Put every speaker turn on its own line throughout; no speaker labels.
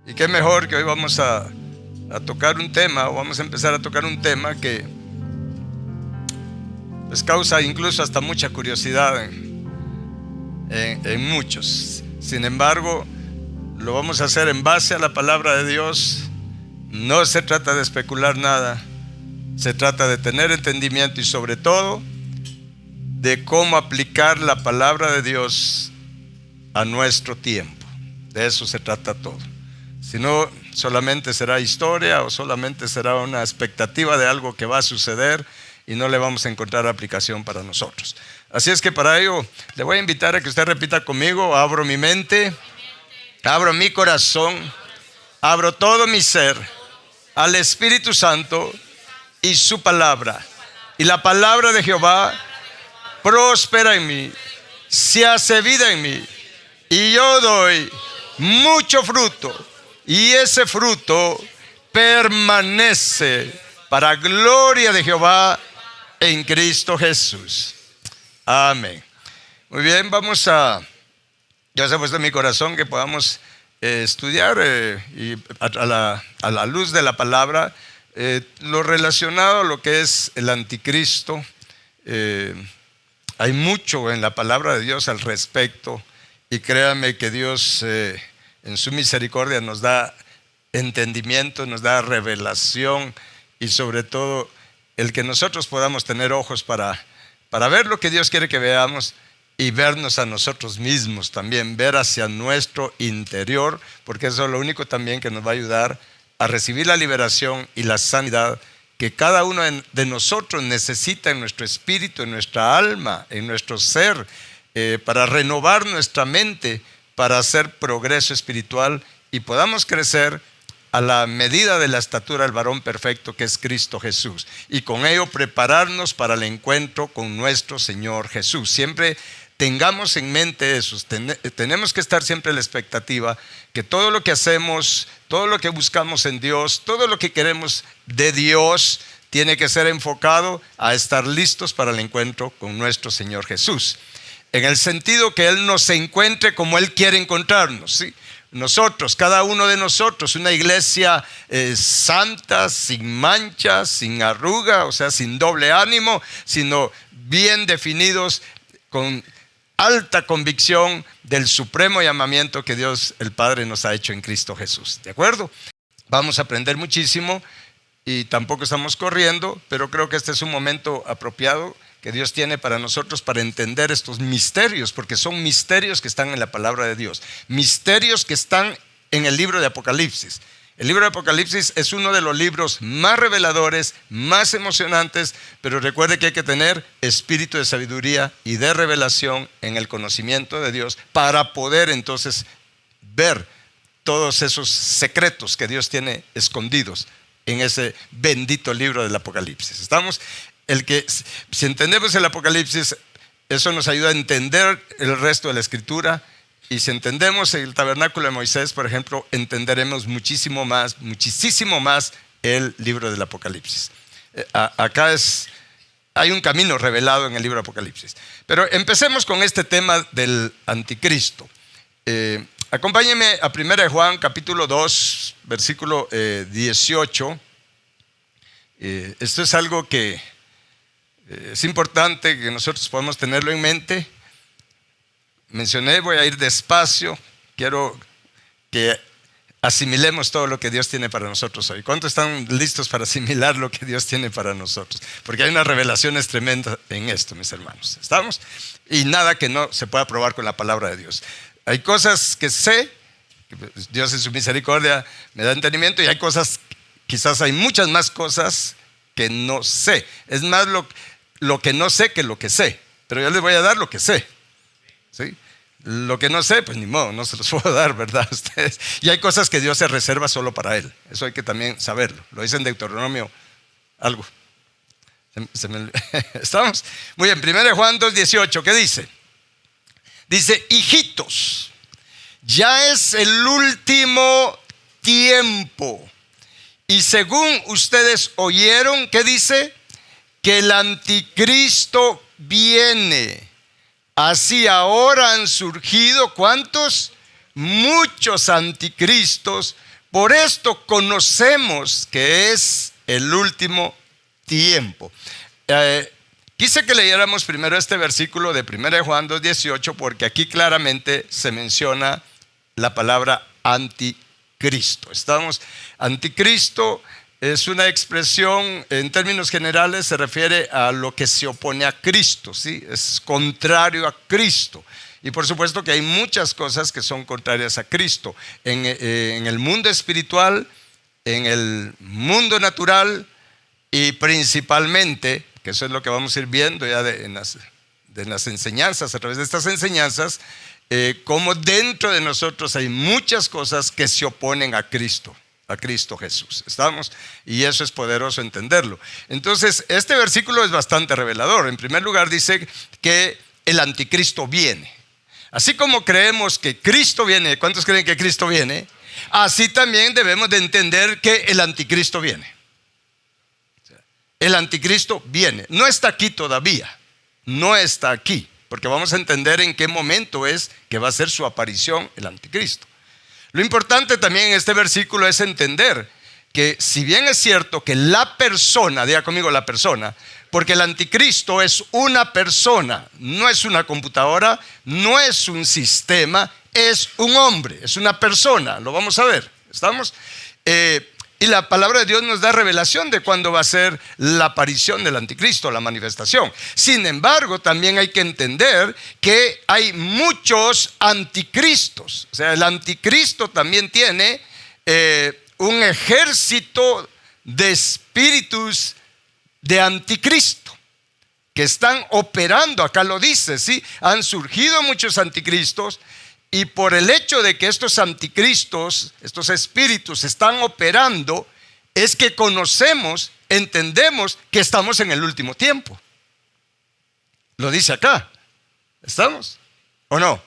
Y qué mejor que hoy vamos a tocar un tema, o vamos a empezar a tocar un tema que pues causa incluso hasta mucha curiosidad en muchos. Sin embargo, lo vamos a hacer en base a la palabra de Dios. No se trata de especular nada, se trata de tener entendimiento y sobre todo de cómo aplicar la palabra de Dios a nuestro tiempo. De eso se trata todo. Si no, solamente será historia o solamente será una expectativa de algo que va a suceder y no le vamos a encontrar aplicación para nosotros. Así es que para ello le voy a invitar a que usted repita conmigo: abro mi mente, abro mi corazón, abro todo mi ser al Espíritu Santo y su palabra. Y la palabra de Jehová prospera en mí, se hace vida en mí, y yo doy mucho fruto, y ese fruto permanece para gloria de Jehová en Cristo Jesús. Amén. Muy bien, ya se ha puesto en mi corazón que podamos estudiar y a la luz de la palabra lo relacionado a lo que es el anticristo. Hay mucho en la palabra de Dios al respecto, y créame que Dios en su misericordia nos da entendimiento, nos da revelación, y sobre todo el que nosotros podamos tener ojos para ver lo que Dios quiere que veamos y vernos a nosotros mismos también, ver hacia nuestro interior, porque eso es lo único también que nos va a ayudar a recibir la liberación y la sanidad que cada uno de nosotros necesita en nuestro espíritu, en nuestra alma, en nuestro ser, para renovar nuestra mente, para hacer progreso espiritual y podamos crecer a la medida de la estatura del varón perfecto que es Cristo Jesús, y con ello prepararnos para el encuentro con nuestro Señor Jesús. Siempre tengamos en mente eso, tenemos que estar siempre en la expectativa que todo lo que hacemos, todo lo que buscamos en Dios, todo lo que queremos de Dios tiene que ser enfocado a estar listos para el encuentro con nuestro Señor Jesús, en el sentido que Él nos encuentre como Él quiere encontrarnos, ¿sí? Nosotros, cada uno de nosotros, una iglesia santa, sin mancha, sin arruga, o sea, sin doble ánimo, sino bien definidos, con alta convicción del supremo llamamiento que Dios el Padre nos ha hecho en Cristo Jesús. ¿De acuerdo? Vamos a aprender muchísimo y tampoco estamos corriendo, pero creo que este es un momento apropiado que Dios tiene para nosotros para entender estos misterios, porque son misterios que están en la palabra de Dios, misterios que están en el libro de Apocalipsis. El libro de Apocalipsis es uno de los libros más reveladores, más emocionantes, pero recuerde que hay que tener espíritu de sabiduría y de revelación en el conocimiento de Dios para poder entonces ver todos esos secretos que Dios tiene escondidos en ese bendito libro del Apocalipsis. ¿Estamos? Si entendemos el Apocalipsis, eso nos ayuda a entender el resto de la Escritura, y si entendemos el tabernáculo de Moisés, por ejemplo, entenderemos muchísimo más el libro del Apocalipsis. Hay un camino revelado en el libro de Apocalipsis. Pero empecemos con este tema del anticristo. Acompáñenme a 1 Juan capítulo 2, versículo 18. Esto es algo que es importante que nosotros podamos tenerlo en mente. Mencioné, voy a ir despacio. Quiero que asimilemos todo lo que Dios tiene para nosotros hoy. ¿Cuántos están listos para asimilar lo que Dios tiene para nosotros? Porque hay unas revelaciones tremendas en esto, mis hermanos. ¿Estamos? Y nada que no se pueda probar con la palabra de Dios. Hay cosas que sé, que Dios en su misericordia me da entendimiento, y hay cosas, quizás hay muchas más cosas que no sé. Es más lo que no sé que lo que sé. Pero yo les voy a dar lo que sé, ¿sí? Lo que no sé, pues ni modo, no se los puedo dar, ¿verdad? Ustedes. Y hay cosas que Dios se reserva solo para Él. Eso hay que también saberlo. Lo dice en Deuteronomio algo. ¿Estamos? Muy bien, 1 Juan 2:18, ¿qué dice? Dice: hijitos, ya es el último tiempo. Y según ustedes oyeron, ¿qué dice? Que el anticristo viene. Así ahora han surgido, ¿cuántos? muchos anticristos. Por esto conocemos que es el último tiempo. Quise que leyéramos primero este versículo de 1 Juan 2:18, porque aquí claramente se menciona la palabra anticristo. Anticristo es una expresión, en términos generales, se refiere a lo que se opone a Cristo, ¿sí? Es contrario a Cristo. Y por supuesto que hay muchas cosas que son contrarias a Cristo. En el mundo espiritual, en el mundo natural y principalmente, que eso es lo que vamos a ir viendo ya de las enseñanzas, a través de estas enseñanzas, como dentro de nosotros hay muchas cosas que se oponen a Cristo Jesús. ¿Estamos? Y eso es poderoso entenderlo. Entonces, este versículo es bastante revelador. En primer lugar, dice que el anticristo viene. Así como creemos que Cristo viene, ¿cuántos creen que Cristo viene? Así también debemos de entender que el anticristo viene. El anticristo viene. No está aquí todavía. No está aquí. Porque vamos a entender en qué momento es que va a ser su aparición el anticristo. Lo importante también en este versículo es entender que si bien es cierto que la persona, diga conmigo la persona, porque el anticristo es una persona, no es una computadora, no es un sistema, es un hombre, es una persona, lo vamos a ver, ¿estamos? Y la palabra de Dios nos da revelación de cuándo va a ser la aparición del anticristo, la manifestación. Sin embargo, también hay que entender que hay muchos anticristos. O sea, el anticristo también tiene un ejército de espíritus de anticristo que están operando. Acá lo dice, ¿sí? Han surgido muchos anticristos. Y por el hecho de que estos anticristos, estos espíritus están operando, es que conocemos, entendemos que estamos en el último tiempo. Lo dice acá. ¿Estamos? ¿O no?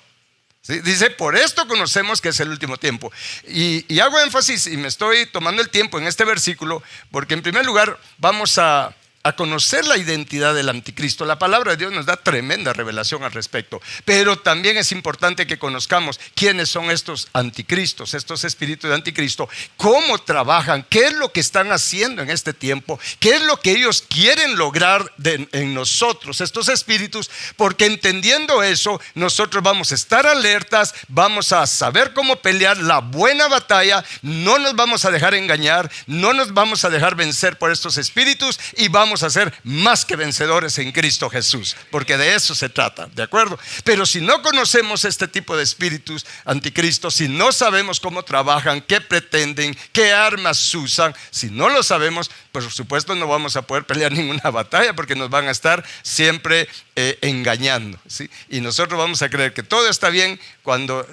¿Sí? Dice, por esto conocemos que es el último tiempo. Y hago énfasis, y me estoy tomando el tiempo en este versículo, porque en primer lugar vamos a conocer la identidad del anticristo. La palabra de Dios nos da tremenda revelación al respecto, pero también es importante que conozcamos quiénes son estos anticristos, estos espíritus de anticristo, cómo trabajan, qué es lo que están haciendo en este tiempo, qué es lo que ellos quieren lograr en nosotros, estos espíritus, porque entendiendo eso, nosotros vamos a estar alertas, vamos a saber cómo pelear la buena batalla, no nos vamos a dejar engañar, no nos vamos a dejar vencer por estos espíritus y vamos a ser más que vencedores en Cristo Jesús, porque de eso se trata, ¿de acuerdo? Pero si no conocemos este tipo de espíritus anticristos, si no sabemos cómo trabajan, qué pretenden, qué armas usan, si no lo sabemos, pues por supuesto no vamos a poder pelear ninguna batalla, porque nos van a estar siempre engañando, ¿sí? Y nosotros vamos a creer que todo está bien cuando,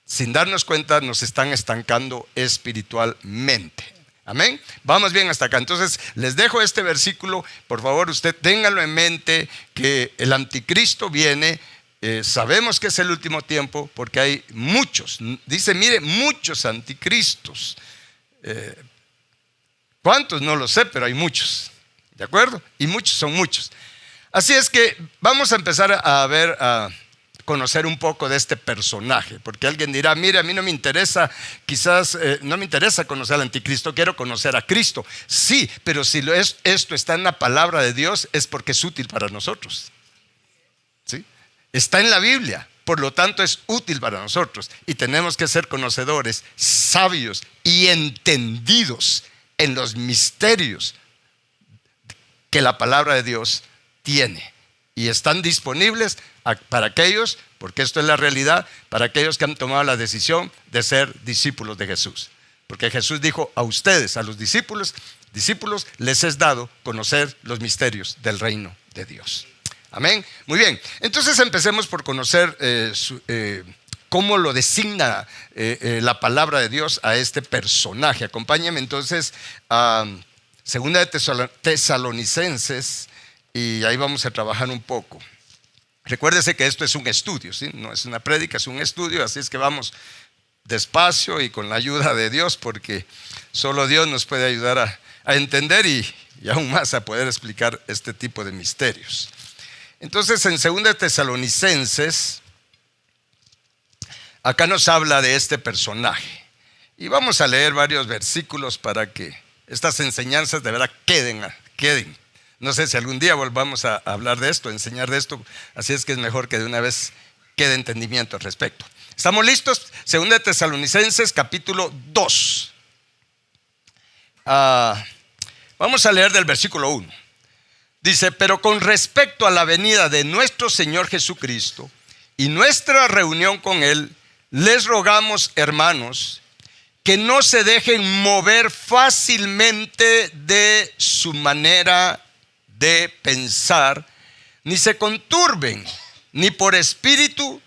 sin darnos cuenta, nos están estancando espiritualmente. Amén. Vamos bien hasta acá. Entonces les dejo este versículo. Por favor, usted téngalo en mente, que el anticristo viene. Sabemos que es el último tiempo porque hay muchos. Dice, mire, muchos anticristos. ¿Cuántos? No lo sé, pero hay muchos. ¿De acuerdo? Y muchos son muchos. Así es que vamos a empezar a ver, conocer un poco de este personaje, porque alguien dirá, mire, a mí no me interesa, quizás no me interesa conocer al anticristo, quiero conocer a Cristo. Sí, pero si esto está en la palabra de Dios, es porque es útil para nosotros, ¿sí? Está en la Biblia, por lo tanto es útil para nosotros, y tenemos que ser conocedores, sabios y entendidos en los misterios que la palabra de Dios tiene, y están disponibles para aquellos, porque esto es la realidad, para aquellos que han tomado la decisión de ser discípulos de Jesús. Porque Jesús dijo a ustedes, a los discípulos, les es dado conocer los misterios del reino de Dios. Amén. Muy bien, entonces empecemos por conocer cómo lo designa la palabra de Dios a este personaje. Acompáñenme entonces a Segunda de Tesalonicenses, y ahí vamos a trabajar un poco. Recuérdese que esto es un estudio, ¿sí? No es una prédica, es un estudio, así es que vamos despacio y con la ayuda de Dios, porque solo Dios nos puede ayudar a entender y aún más a poder explicar este tipo de misterios. Entonces, en 2 Tesalonicenses, acá nos habla de este personaje. Y vamos a leer varios versículos para que estas enseñanzas de verdad queden. No sé si algún día volvamos a hablar de esto, enseñar de esto, así es que es mejor que de una vez quede entendimiento al respecto. ¿Estamos listos? 2 de Tesalonicenses, capítulo 2. Vamos a leer del versículo 1. Dice: pero con respecto a la venida de nuestro Señor Jesucristo y nuestra reunión con Él, les rogamos, hermanos, que no se dejen mover fácilmente de su manera de pensar, ni se conturben, ni por espíritu,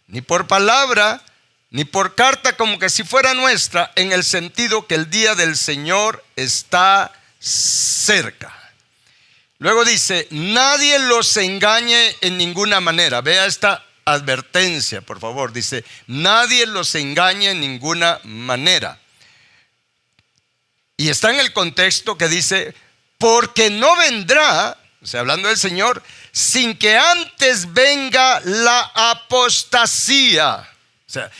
ni por palabra, ni por carta como que si fuera nuestra, en el sentido que el día del Señor está cerca. Luego dice: nadie los engañe en ninguna manera. Vea esta advertencia, por favor. Dice: nadie los engañe en ninguna manera. Y está en el contexto que dice: porque no vendrá, o sea, hablando del Señor, sin que antes venga la apostasía. O sea,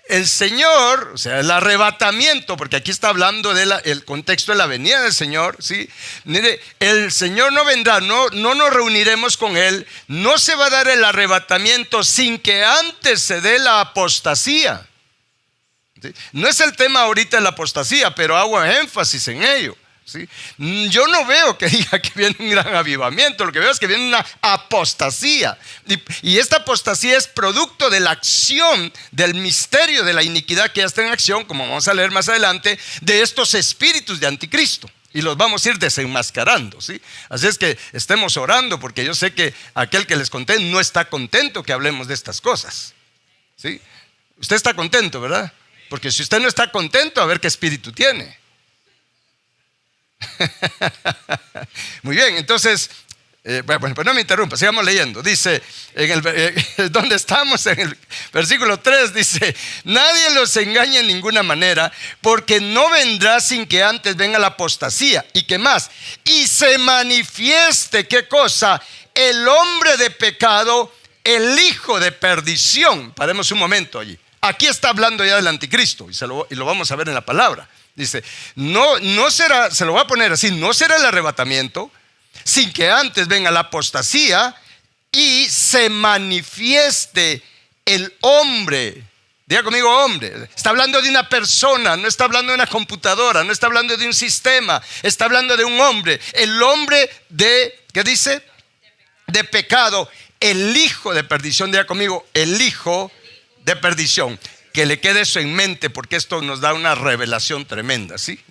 el Señor, o sea, el arrebatamiento, porque aquí está hablando del contexto de la venida del Señor, ¿sí? Mire, el Señor no vendrá, no nos reuniremos con Él, no se va a dar el arrebatamiento sin que antes se dé la apostasía. ¿Sí? No es el tema ahorita de la apostasía, pero hago énfasis en ello. ¿Sí? Yo no veo que diga que viene un gran avivamiento, lo que veo es que viene una apostasía, y esta apostasía es producto de la acción del misterio de la iniquidad que ya está en acción, como vamos a leer más adelante, de estos espíritus de anticristo, y los vamos a ir desenmascarando, ¿sí? Así es que estemos orando, porque yo sé que aquel que les conté no está contento que hablemos de estas cosas, ¿sí? Usted está contento, ¿verdad? Porque si usted no está contento, a ver qué espíritu tiene. Muy bien, entonces, bueno, pues no me interrumpa, sigamos leyendo. Dice, ¿dónde estamos? En el versículo 3 dice: nadie los engañe en ninguna manera, porque no vendrá sin que antes venga la apostasía. ¿Y qué más? Y se manifieste, ¿qué cosa? El hombre de pecado, el hijo de perdición. Paremos un momento allí. Aquí está hablando ya del anticristo, y lo vamos a ver en la palabra. Dice: no será, se lo voy a poner así, no será el arrebatamiento sin que antes venga la apostasía y se manifieste el hombre. Diga conmigo, hombre. Está hablando de una persona, no está hablando de una computadora, no está hablando de un sistema, está hablando de un hombre. El hombre de, ¿qué dice? De pecado, el hijo de perdición. Diga conmigo, el hijo de perdición. Que le quede eso en mente, porque esto nos da una revelación tremenda, ¿sí?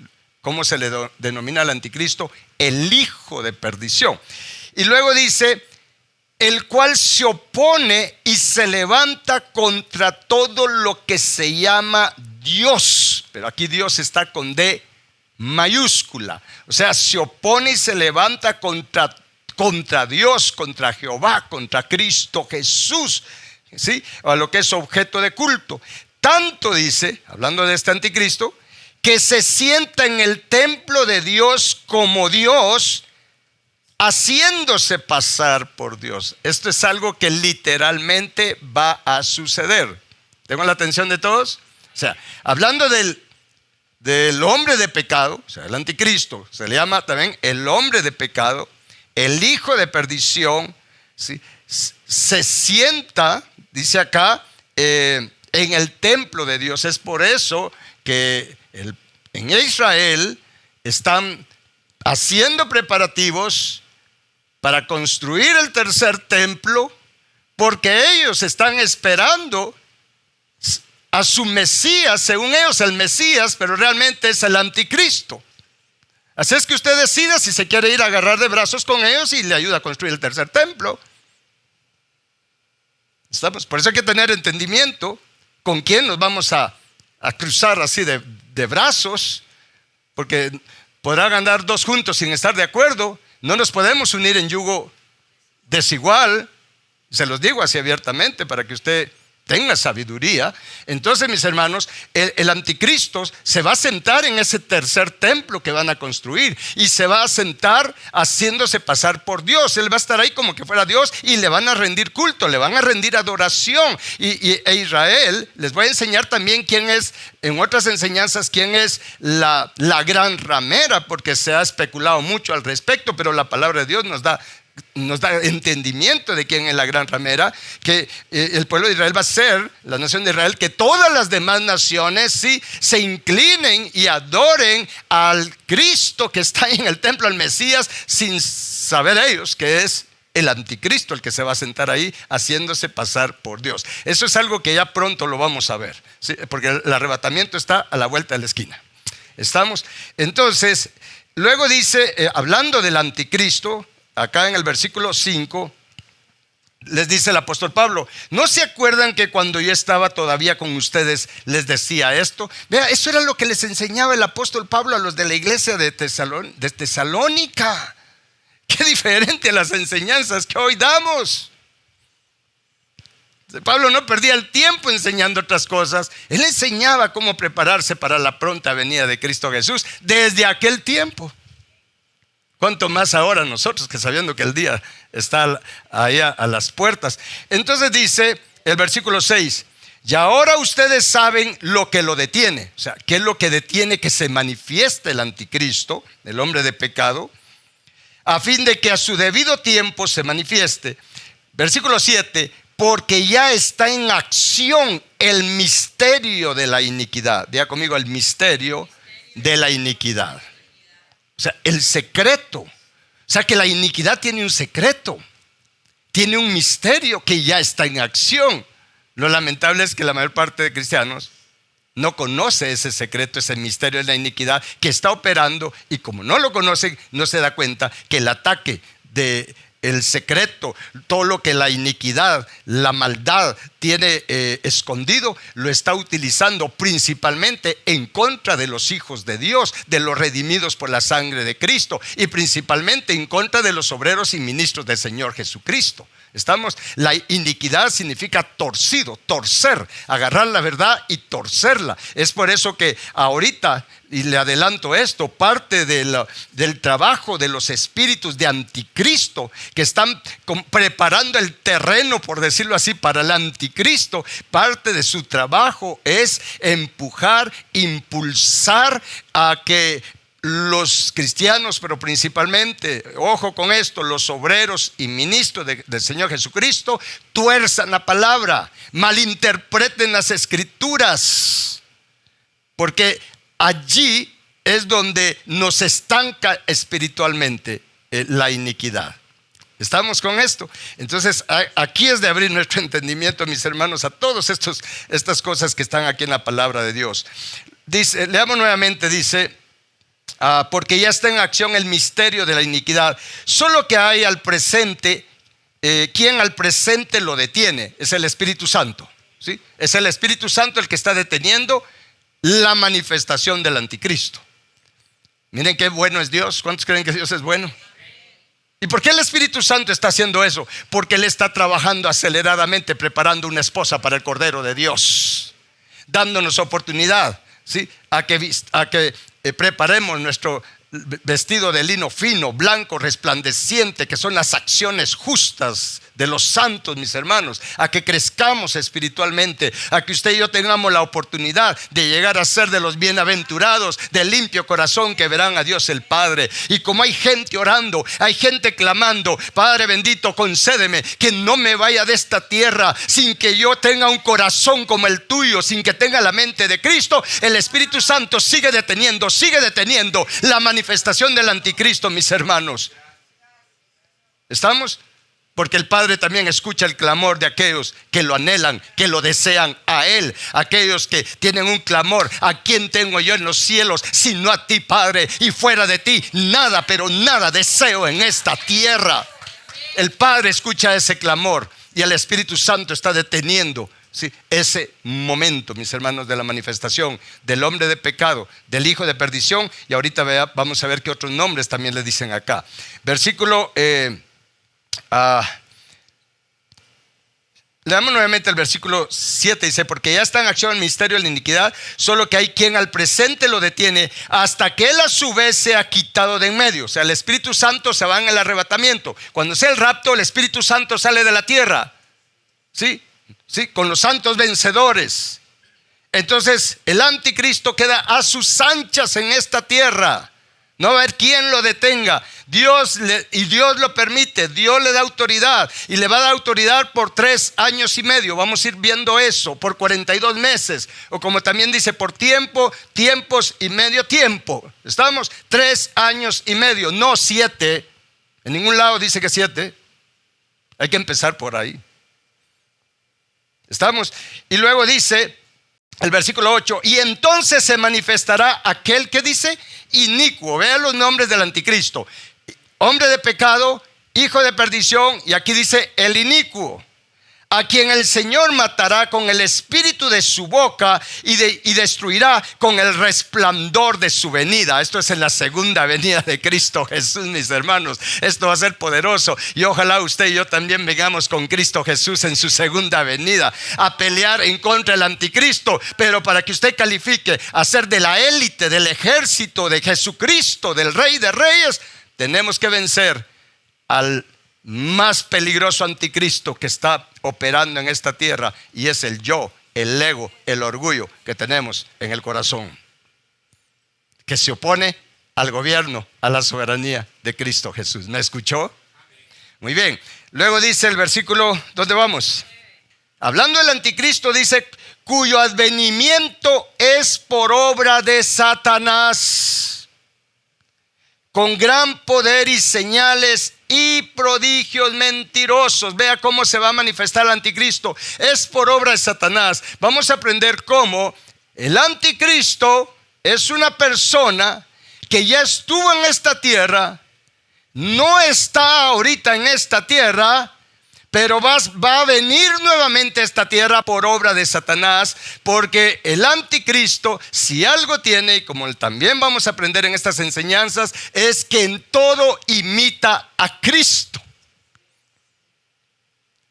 ¿Cómo se le denomina al anticristo? El hijo de perdición. Y luego dice: el cual se opone y se levanta contra todo lo que se llama Dios. Pero aquí Dios está con D mayúscula. O sea, se opone y se levanta contra Dios, contra Jehová, contra Cristo Jesús, ¿sí? A lo que es objeto de culto. Tanto dice, hablando de este anticristo, que se sienta en el templo de Dios como Dios, haciéndose pasar por Dios. Esto es algo que literalmente va a suceder. ¿Tengo la atención de todos? O sea, hablando del hombre de pecado, o sea, el anticristo, se le llama también el hombre de pecado, el hijo de perdición, ¿sí? Se sienta, dice acá, en el templo de Dios. Es por eso que en Israel están haciendo preparativos para construir el tercer templo, porque ellos están esperando a su Mesías, según ellos el Mesías, pero realmente es el anticristo. Así es que usted decida si se quiere ir a agarrar de brazos con ellos y le ayuda a construir el tercer templo. Por eso hay que tener entendimiento con quién nos vamos a cruzar así de brazos, porque podrán andar dos juntos sin estar de acuerdo. No nos podemos unir en yugo desigual. Se los digo así abiertamente para que usted tenga sabiduría. Entonces, mis hermanos, el anticristo se va a sentar en ese tercer templo que van a construir y se va a sentar haciéndose pasar por Dios. Él va a estar ahí como que fuera Dios y le van a rendir culto, le van a rendir adoración. E Israel, les voy a enseñar también quién es, en otras enseñanzas, quién es la gran ramera, porque se ha especulado mucho al respecto, pero la palabra de Dios nos da entendimiento de quién es la gran ramera, que el pueblo de Israel va a ser, la nación de Israel, que todas las demás naciones sí se inclinen y adoren al Cristo que está ahí en el templo, al Mesías, sin saber ellos que es el anticristo el que se va a sentar ahí haciéndose pasar por Dios. Eso es algo que ya pronto lo vamos a ver, ¿sí? Porque el arrebatamiento está a la vuelta de la esquina. ¿Estamos? Entonces, luego dice, hablando del anticristo, acá en el versículo 5, les dice el apóstol Pablo: ¿no se acuerdan que cuando yo estaba todavía con ustedes les decía esto? Vea, eso era lo que les enseñaba el apóstol Pablo a los de la iglesia de Tesalónica. Qué diferente a las enseñanzas que hoy damos. Pablo no perdía el tiempo enseñando otras cosas. Él enseñaba cómo prepararse para la pronta venida de Cristo Jesús desde aquel tiempo. Cuánto más ahora nosotros, que sabiendo que el día está ahí a las puertas. Entonces dice el versículo 6: y ahora ustedes saben lo que lo detiene. O sea, ¿qué es lo que detiene que se manifieste el anticristo, el hombre de pecado? A fin de que a su debido tiempo se manifieste. Versículo 7: porque ya está en acción el misterio de la iniquidad. Diga conmigo: el misterio de la iniquidad. O sea, el secreto. O sea, que la iniquidad tiene un secreto, tiene un misterio que ya está en acción. Lo lamentable es que la mayor parte de cristianos no conoce ese secreto, ese misterio de la iniquidad que está operando, y como no lo conocen, no se da cuenta que el ataque de el secreto, todo lo que la iniquidad, la maldad tiene escondido, lo está utilizando principalmente en contra de los hijos de Dios, de los redimidos por la sangre de Cristo, y principalmente en contra de los obreros y ministros del Señor Jesucristo. La iniquidad significa torcido, torcer, agarrar la verdad y torcerla. Es por eso que ahorita, y le adelanto esto, parte del trabajo de los espíritus de anticristo que están preparando el terreno, por decirlo así, para el anticristo, parte de su trabajo es empujar, impulsar a que los cristianos, pero principalmente, ojo con esto, los obreros y ministros del Señor Jesucristo, tuerzan la palabra, malinterpreten las escrituras, porque allí es donde nos estanca espiritualmente la iniquidad. ¿Estamos con esto? Entonces, aquí es de abrir nuestro entendimiento, mis hermanos, a todas estas cosas que están aquí en la palabra de Dios. Dice, leamos nuevamente, dice: porque ya está en acción el misterio de la iniquidad, solo que hay al presente, quien al presente lo detiene, es el Espíritu Santo, ¿sí? Es el Espíritu Santo el que está deteniendo la manifestación del anticristo. Miren qué bueno es Dios. ¿Cuántos creen que Dios es bueno? ¿Y por qué el Espíritu Santo está haciendo eso? Porque Él está trabajando aceleradamente, preparando una esposa para el Cordero de Dios, dándonos oportunidad, ¿sí? a que preparemos nuestro vestido de lino fino, blanco, resplandeciente, que son las acciones justas de los santos, mis hermanos, a que crezcamos espiritualmente, a que usted y yo tengamos la oportunidad de llegar a ser de los bienaventurados, de limpio corazón, que verán a Dios el Padre. Y como hay gente orando, hay gente clamando: Padre bendito, concédeme que no me vaya de esta tierra sin que yo tenga un corazón como el tuyo, sin que tenga la mente de Cristo. El Espíritu Santo sigue deteniendo la manifestación del anticristo, mis hermanos. ¿Estamos? Porque el Padre también escucha el clamor de aquellos que lo anhelan, que lo desean a Él. Aquellos que tienen un clamor: ¿a quién tengo yo en los cielos sino a ti, Padre? Y fuera de ti nada, pero nada deseo en esta tierra. El Padre escucha ese clamor y el Espíritu Santo está deteniendo, ¿sí?, ese momento, mis hermanos, de la manifestación del hombre de pecado, del hijo de perdición. Y ahorita vamos a ver qué otros nombres también le dicen acá. Versículo Leamos nuevamente el versículo 7, dice: porque ya está en acción el misterio de la iniquidad, solo que hay quien al presente lo detiene hasta que él a su vez sea quitado de en medio. O sea, el Espíritu Santo se va en el arrebatamiento. Cuando sea el rapto, el Espíritu Santo sale de la tierra, ¿sí? ¿Sí? Con los santos vencedores. Entonces el anticristo queda a sus anchas en esta tierra. No va a haber quien lo detenga. Dios lo permite. Dios le da autoridad. Y le va a dar autoridad por 3 años y medio. Vamos a ir viendo eso. Por 42 meses. O como también dice, por tiempo, tiempos y medio tiempo. ¿Estamos? 3 años y medio. No 7. En ningún lado dice que 7. Hay que empezar por ahí. ¿Estamos? Y luego dice el versículo 8: y entonces se manifestará aquel que dice inicuo. Vean los nombres del anticristo: hombre de pecado, hijo de perdición, y aquí dice el inicuo, a quien el Señor matará con el espíritu de su boca y destruirá con el resplandor de su venida. Esto es en la segunda venida de Cristo Jesús, mis hermanos. Esto va a ser poderoso, y ojalá usted y yo también vengamos con Cristo Jesús en su segunda venida a pelear en contra del anticristo. Pero para que usted califique a ser de la élite, del ejército de Jesucristo, del Rey de Reyes, tenemos que vencer al más peligroso anticristo que está operando en esta tierra, y es el yo, el ego, el orgullo que tenemos en el corazón, que se opone al gobierno, a la soberanía de Cristo Jesús. ¿Me escuchó? Muy bien. Luego dice el versículo, ¿dónde vamos? Hablando del anticristo, dice: cuyo advenimiento es por obra de Satanás, con gran poder y señales y prodigios mentirosos. Vea cómo se va a manifestar el anticristo. Es por obra de Satanás. Vamos a aprender cómo el anticristo es una persona que ya estuvo en esta tierra, no está ahorita en esta tierra, pero va a venir nuevamente a esta tierra por obra de Satanás. Porque el anticristo, si algo tiene, y como también vamos a aprender en estas enseñanzas, es que en todo imita a Cristo.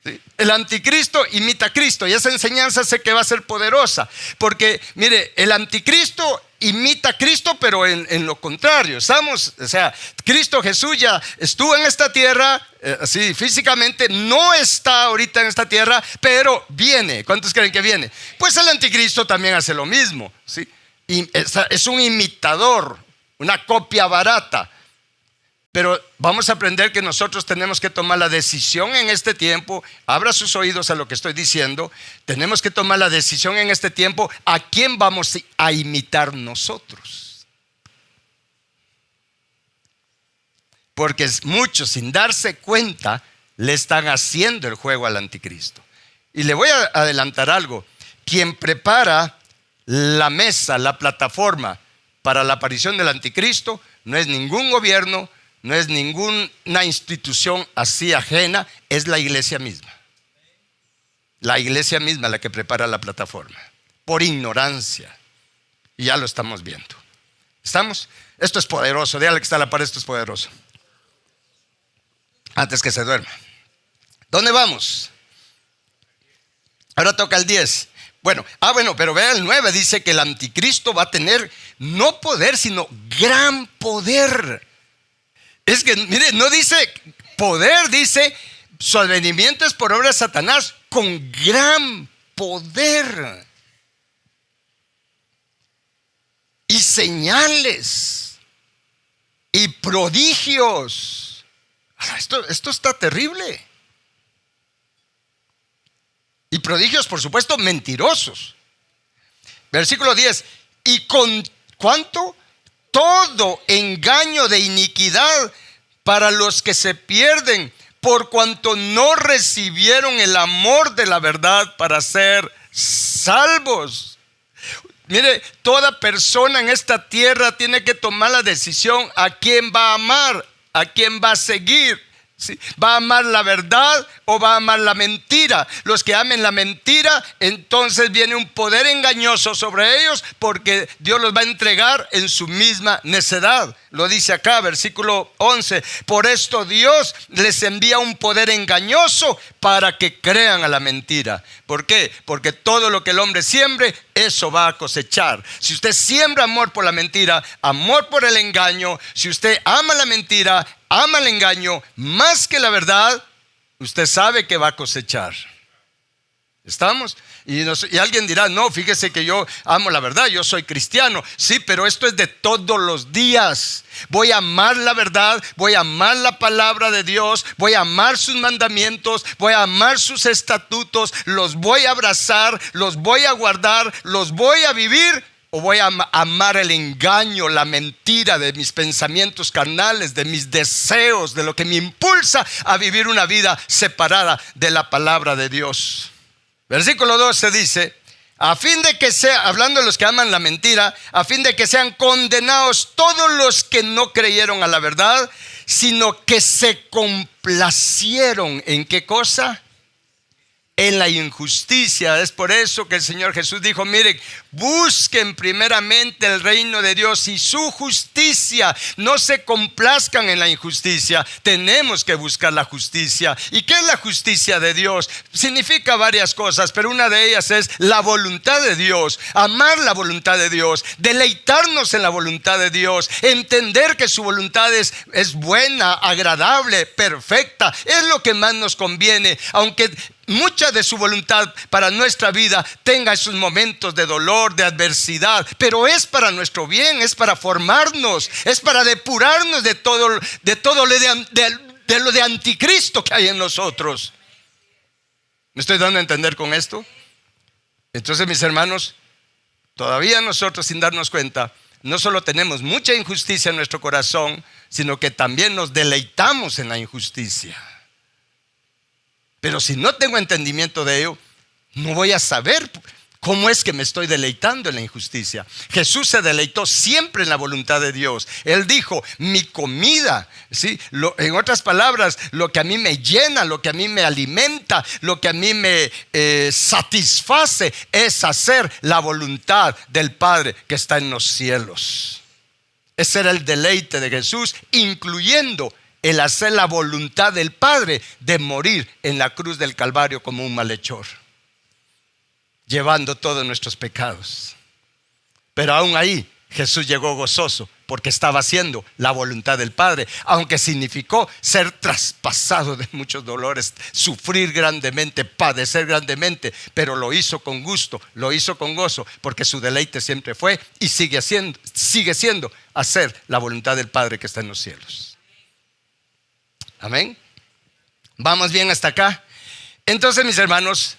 ¿Sí? El anticristo imita a Cristo, y esa enseñanza sé que va a ser poderosa. Porque mire, el anticristo imita a Cristo, pero en lo contrario. O sea, Cristo Jesús ya estuvo en esta tierra, así físicamente, no está ahorita en esta tierra, pero viene. ¿Cuántos creen que viene? Pues el anticristo también hace lo mismo, ¿sí? Y es un imitador, una copia barata. Pero vamos a aprender que nosotros tenemos que tomar la decisión en este tiempo. Abra sus oídos a lo que estoy diciendo. Tenemos que tomar la decisión en este tiempo a quién vamos a imitar nosotros. Porque muchos, sin darse cuenta, le están haciendo el juego al anticristo. Y le voy a adelantar algo: quien prepara la mesa, la plataforma para la aparición del anticristo, no es ningún gobierno, no es ninguna institución así ajena, es la iglesia misma. La iglesia misma la que prepara la plataforma, por ignorancia. Y ya lo estamos viendo. ¿Estamos? Esto es poderoso. Dígale que está a la par, esto es poderoso. Antes que se duerma. ¿Dónde vamos? Ahora toca el 10. Bueno, pero vea el 9. Dice que el anticristo va a tener no poder, sino gran poder. Es que, mire, no dice poder, dice su advenimiento es por obra de Satanás, con gran poder y señales y prodigios. Esto está terrible. Y prodigios, por supuesto, mentirosos. Versículo 10. Y con ¿cuánto? Todo engaño de iniquidad para los que se pierden, por cuanto no recibieron el amor de la verdad para ser salvos. Mire, toda persona en esta tierra tiene que tomar la decisión a quién va a amar, a quién va a seguir. ¿Sí? ¿Va a amar la verdad o va a amar la mentira? Los que amen la mentira, entonces viene un poder engañoso sobre ellos, porque Dios los va a entregar en su misma necedad. Lo dice acá, versículo 11. Por esto Dios les envía un poder engañoso para que crean a la mentira. ¿Por qué? Porque todo lo que el hombre siembre, eso va a cosechar. Si usted siembra amor por la mentira, amor por el engaño, si usted ama la mentira, ama el engaño más que la verdad, usted sabe que va a cosechar. ¿Estamos? Y alguien dirá, no, fíjese que yo amo la verdad, yo soy cristiano. Sí, pero esto es de todos los días. Voy a amar la verdad, voy a amar la palabra de Dios, voy a amar sus mandamientos, voy a amar sus estatutos, los voy a abrazar, los voy a guardar, los voy a vivir. ¿O voy a amar el engaño, la mentira de mis pensamientos carnales, de mis deseos, de lo que me impulsa a vivir una vida separada de la palabra de Dios? Versículo 12 dice, a fin de que sea, hablando de los que aman la mentira, a fin de que sean condenados todos los que no creyeron a la verdad, sino que se complacieron ¿en qué cosa? En la injusticia. Es por eso que el Señor Jesús dijo, miren, busquen primeramente el reino de Dios y su justicia. No se complazcan en la injusticia. Tenemos que buscar la justicia. ¿Y qué es la justicia de Dios? Significa varias cosas, pero una de ellas es la voluntad de Dios. Amar la voluntad de Dios, deleitarnos en la voluntad de Dios, entender que su voluntad es buena, agradable, perfecta. Es lo que más nos conviene, aunque mucha de su voluntad para nuestra vida tenga esos momentos de dolor, de adversidad, pero es para nuestro bien, es para formarnos, es para depurarnos de todo lo de anticristo que hay en nosotros. ¿Me estoy dando a entender con esto? Entonces, mis hermanos, todavía nosotros, sin darnos cuenta, no solo tenemos mucha injusticia en nuestro corazón, sino que también nos deleitamos en la injusticia. Pero si no tengo entendimiento de ello, no voy a saber cómo es que me estoy deleitando en la injusticia. Jesús se deleitó siempre en la voluntad de Dios. Él dijo, mi comida, ¿sí? En otras palabras, lo que a mí me llena, lo que a mí me alimenta, lo que a mí me satisface, es hacer la voluntad del Padre que está en los cielos. Ese era el deleite de Jesús, incluyendo el hacer la voluntad del Padre de morir en la cruz del Calvario como un malhechor, llevando todos nuestros pecados. Pero aún ahí Jesús llegó gozoso porque estaba haciendo la voluntad del Padre, aunque significó ser traspasado de muchos dolores, sufrir grandemente, padecer grandemente, pero lo hizo con gusto, lo hizo con gozo, porque su deleite siempre fue y sigue siendo hacer la voluntad del Padre que está en los cielos. Amén. Vamos bien hasta acá. Entonces, mis hermanos,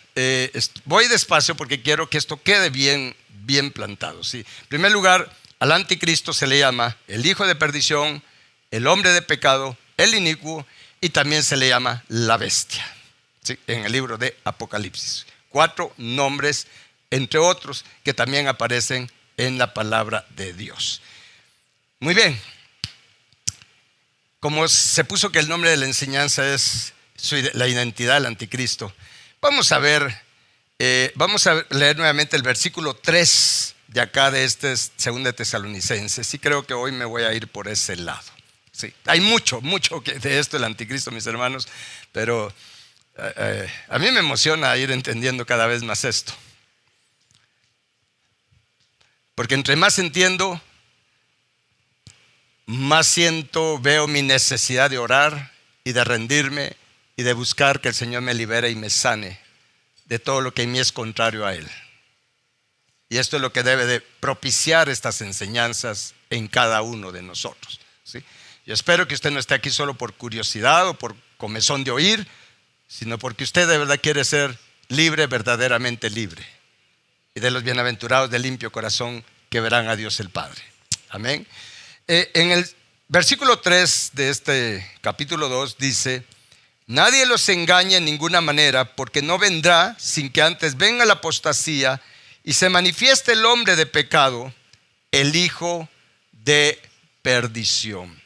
voy despacio porque quiero que esto quede bien plantado, ¿sí? En primer lugar, al anticristo se le llama el hijo de perdición, el hombre de pecado, el inicuo, y también se le llama la bestia, ¿sí? En el libro de Apocalipsis. 4 nombres, entre otros, que también aparecen en la palabra de Dios. Muy bien. Como se puso que el nombre de la enseñanza es la identidad del anticristo, vamos a leer nuevamente el versículo 3 de acá de este 2 de Tesalonicenses. Sí, creo que hoy me voy a ir por ese lado. Sí, hay mucho de esto del anticristo, mis hermanos, pero a mí me emociona ir entendiendo cada vez más esto. Porque entre más entiendo, más veo mi necesidad de orar y de rendirme y de buscar que el Señor me libere y me sane de todo lo que en mí es contrario a Él. Y esto es lo que debe de propiciar estas enseñanzas en cada uno de nosotros, ¿sí? Yo espero que usted no esté aquí solo por curiosidad o por comezón de oír, sino porque usted de verdad quiere ser libre, verdaderamente libre. Y de los bienaventurados de limpio corazón que verán a Dios el Padre. Amén. En el versículo 3 de este capítulo 2 dice: nadie los engañe en ninguna manera, porque no vendrá sin que antes venga la apostasía y se manifieste el hombre de pecado, el hijo de perdición.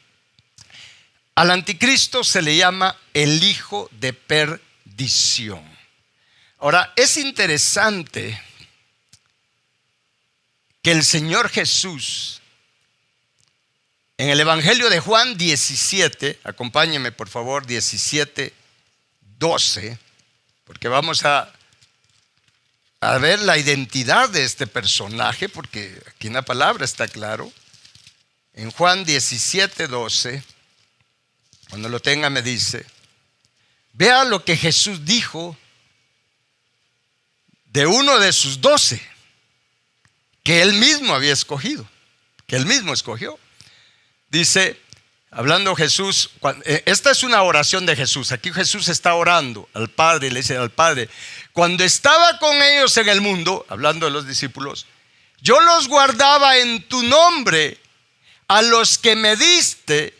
Al anticristo se le llama el hijo de perdición. Ahora, es interesante que el Señor Jesús, en el Evangelio de Juan 17, acompáñeme por favor, 17, 12, porque vamos a ver la identidad de este personaje, porque aquí en la palabra está claro. En Juan 17, 12, cuando lo tenga me dice, vea lo que Jesús dijo de uno de sus 12, que él mismo había escogido, que él mismo escogió. Dice, hablando Jesús, esta es una oración de Jesús. Aquí Jesús está orando al Padre y le dice al Padre, cuando estaba con ellos en el mundo, hablando de los discípulos, yo los guardaba en tu nombre, a los que me diste,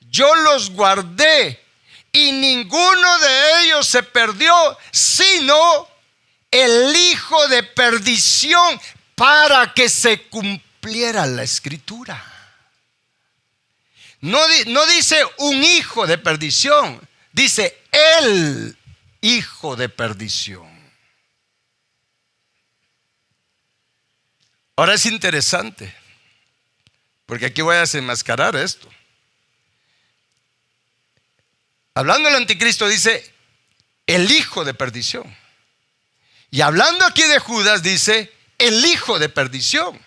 yo los guardé y ninguno de ellos se perdió, sino el hijo de perdición, para que se cumpliera la escritura. No dice un hijo de perdición, dice el hijo de perdición. Ahora es interesante, porque aquí voy a desenmascarar esto. Hablando del anticristo dice el hijo de perdición. Y hablando aquí de Judas dice el hijo de perdición.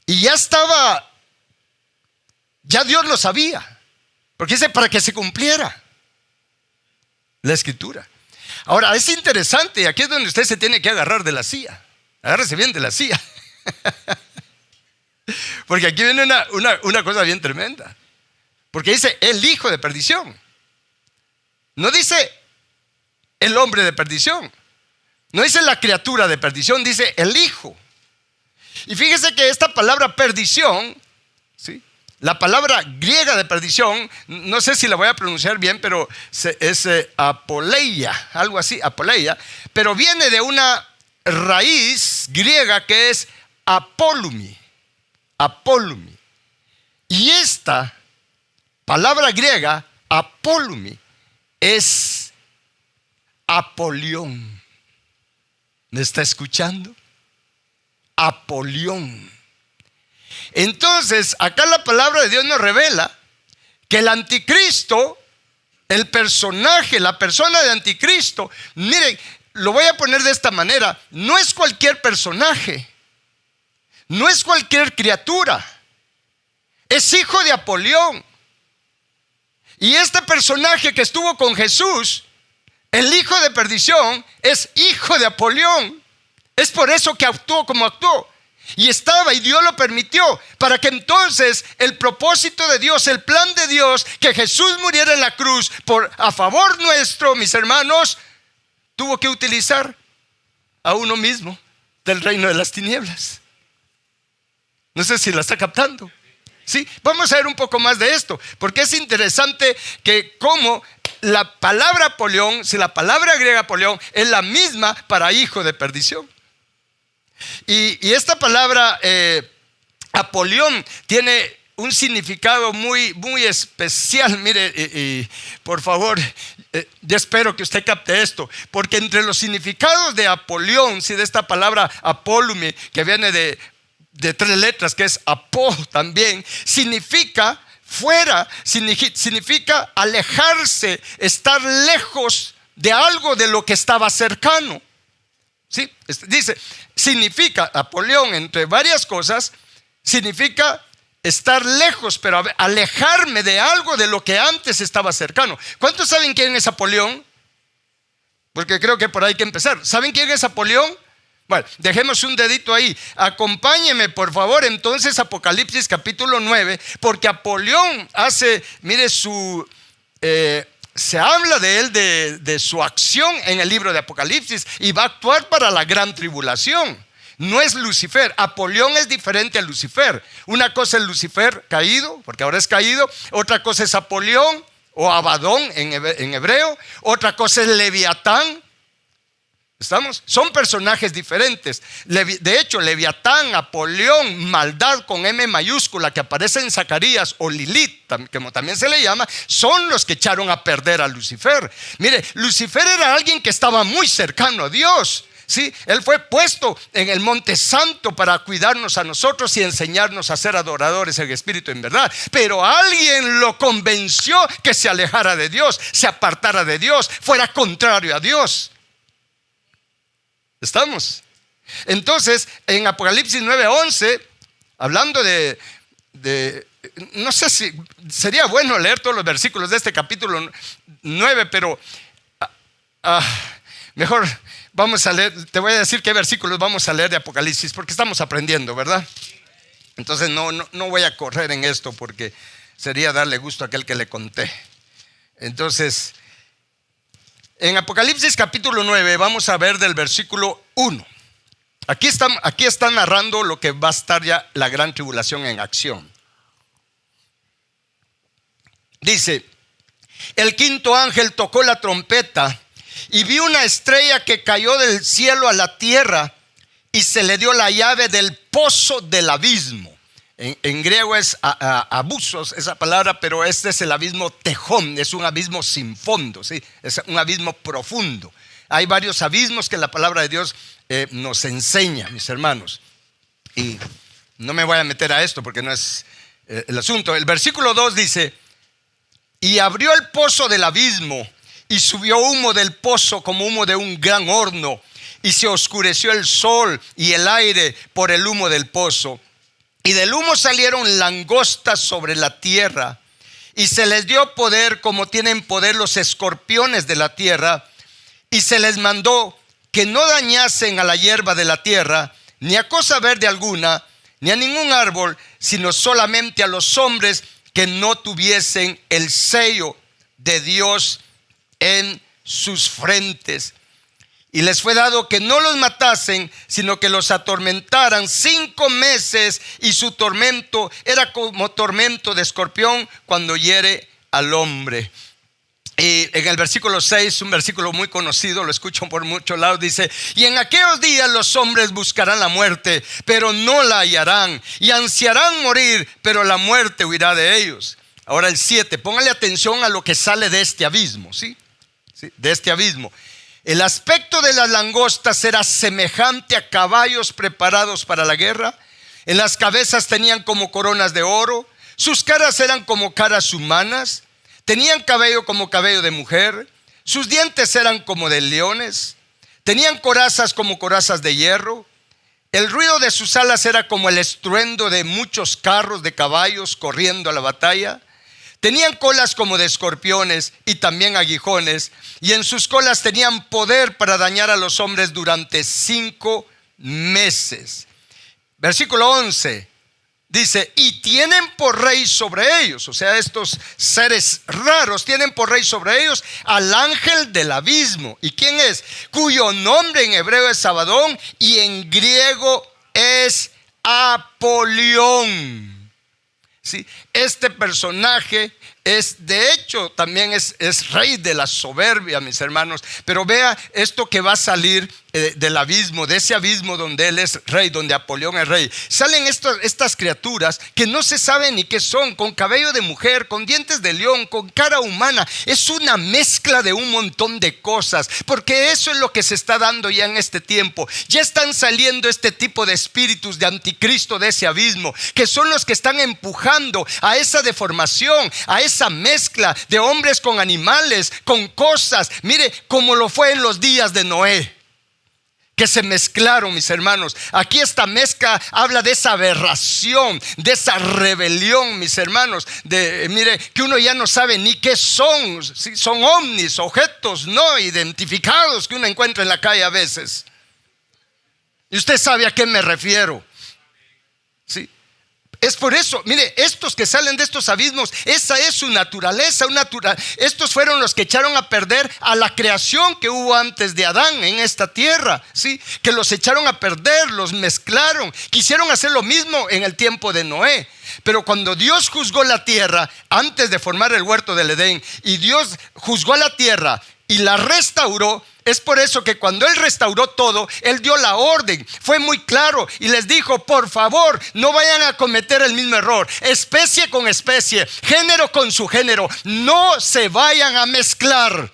Y ya estaba, ya Dios lo sabía, porque dice para que se cumpliera la escritura. Ahora es interesante, y aquí es donde usted se tiene que agarrar de la silla. Agárrese bien de la silla. Porque aquí viene una cosa bien tremenda. Porque dice el hijo de perdición. No dice el hombre de perdición. No dice la criatura de perdición, dice el hijo. Y fíjese que esta palabra perdición, ¿sí? La palabra griega de perdición, no sé si la voy a pronunciar bien, pero es apoleia, algo así, apoleia. Pero viene de una raíz griega que es apolumi. Apolumi. Y esta palabra griega, apolumi, es Apolión. ¿Me está escuchando? Apolión. Entonces, acá la palabra de Dios nos revela que el anticristo, el personaje, la persona de anticristo, miren, lo voy a poner de esta manera, no es cualquier personaje, no es cualquier criatura, es hijo de Apolión. Y este personaje que estuvo con Jesús, el hijo de perdición, es hijo de Apolión. Es por eso que actuó como actuó. Y estaba, y Dios lo permitió, para que entonces el propósito de Dios, el plan de Dios, que Jesús muriera en la cruz a favor nuestro, mis hermanos, tuvo que utilizar a uno mismo del reino de las tinieblas. No sé si la está captando. Sí, vamos a ver un poco más de esto, porque es interesante que como la palabra Apolión, si la palabra griega Apolión es la misma para hijo de perdición. Y esta palabra Apolión tiene un significado muy, muy especial. Mire, por favor, yo espero que usted capte esto, porque entre los significados de Apolión, de esta palabra apolume, que viene de 3 letras, que es apo también, significa fuera, significa alejarse, estar lejos de algo de lo que estaba cercano. ¿Sí? Dice, significa Apolión, entre varias cosas, significa estar lejos, pero alejarme de algo de lo que antes estaba cercano. ¿Cuántos saben quién es Apolión? Porque creo que por ahí hay que empezar. ¿Saben quién es Apolión? Bueno, dejemos un dedito ahí. Acompáñeme por favor entonces Apocalipsis capítulo 9, porque Apolión hace, mire se habla de él, de su acción en el libro de Apocalipsis, y va a actuar para la gran tribulación. No es Lucifer. Apolión es diferente a Lucifer. Una cosa es Lucifer caído, porque ahora es caído. Otra cosa es Apolión o Abadón en hebreo. Otra cosa es Leviatán. ¿Estamos? Son personajes diferentes. De hecho, Leviatán, Apolión, maldad con M mayúscula que aparece en Zacarías, o Lilith, como también se le llama, son los que echaron a perder a Lucifer. Mire, Lucifer era alguien que estaba muy cercano a Dios. ¿Sí? Él fue puesto en el monte santo para cuidarnos a nosotros y enseñarnos a ser adoradores en espíritu y en verdad. Pero alguien lo convenció que se alejara de Dios, se apartara de Dios, fuera contrario a Dios. ¿Estamos? Entonces, en Apocalipsis 9:11, hablando de no sé si sería bueno leer todos los versículos de este capítulo 9, pero mejor vamos a leer. Te voy a decir qué versículos vamos a leer de Apocalipsis, porque estamos aprendiendo, ¿verdad? Entonces no voy a correr en esto, porque sería darle gusto a aquel que le conté. Entonces, en Apocalipsis capítulo 9 vamos a ver del versículo 1. Aquí está narrando lo que va a estar ya la gran tribulación en acción. Dice: el quinto ángel tocó la trompeta y vi una estrella que cayó del cielo a la tierra y se le dio la llave del pozo del abismo. En griego es abusos esa palabra, pero este es el abismo tejón, es un abismo sin fondo, ¿sí? Es un abismo profundo. Hay varios abismos que la palabra de Dios nos enseña, mis hermanos. Y no me voy a meter a esto porque no es el asunto. El versículo 2 dice: y abrió el pozo del abismo y subió humo del pozo como humo de un gran horno, y se oscureció el sol y el aire por el humo del pozo. Y del humo salieron langostas sobre la tierra, y se les dio poder como tienen poder los escorpiones de la tierra, y se les mandó que no dañasen a la hierba de la tierra, ni a cosa verde alguna, ni a ningún árbol, sino solamente a los hombres que no tuviesen el sello de Dios en sus frentes. Y les fue dado que no los matasen, sino que los atormentaran 5 meses, y su tormento era como tormento de escorpión cuando hiere al hombre. Y en el versículo 6, un versículo muy conocido, lo escucho por muchos lados, dice: y en aquellos días los hombres buscarán la muerte, pero no la hallarán, y ansiarán morir, pero la muerte huirá de ellos. Ahora el 7, póngale atención a lo que sale de este abismo, ¿sí? De este abismo. El aspecto de las langostas era semejante a caballos preparados para la guerra. En las cabezas tenían como coronas de oro. Sus caras eran como caras humanas. Tenían cabello como cabello de mujer. Sus dientes eran como de leones. Tenían corazas como corazas de hierro. El ruido de sus alas era como el estruendo de muchos carros de caballos corriendo a la batalla. Tenían colas como de escorpiones y también aguijones, y en sus colas tenían poder para dañar a los hombres durante 5 meses. Versículo 11 dice: y tienen por rey sobre ellos, o sea, estos seres raros tienen por rey sobre ellos al ángel del abismo. ¿Y quién es? Cuyo nombre en hebreo es Abadón y en griego es Apolión. ¿Sí? Este personaje de hecho también es rey de la soberbia, mis hermanos. Pero vea esto que va a salir del abismo, de ese abismo donde él es rey, donde Apolión es rey. Salen estas criaturas que no se sabe ni qué son, con cabello de mujer, con dientes de león, con cara humana. Es una mezcla de un montón de cosas, porque eso es lo que se está dando ya en este tiempo. Ya están saliendo este tipo de espíritus de anticristo de ese abismo, que son los que están empujando a esa deformación, a esa mezcla de hombres con animales, con cosas. Mire, como lo fue en los días de Noé, que se mezclaron, mis hermanos. Aquí esta mezcla habla de esa aberración, de esa rebelión, mis hermanos. Mire, que uno ya no sabe ni qué son. ¿Sí? Son ovnis, objetos no identificados que uno encuentra en la calle a veces. Y usted sabe a qué me refiero. ¿Sí? Es por eso, mire, estos que salen de estos abismos, esa es su naturaleza. Estos fueron los que echaron a perder a la creación que hubo antes de Adán en esta tierra, ¿sí? Que los echaron a perder, los mezclaron. Quisieron hacer lo mismo en el tiempo de Noé. Pero cuando Dios juzgó la tierra antes de formar el huerto del Edén, y Dios juzgó a la tierra y la restauró. Es por eso que cuando Él restauró todo, Él dio la orden, fue muy claro y les dijo: por favor, no vayan a cometer el mismo error. Especie con especie, género con su género, no se vayan a mezclar.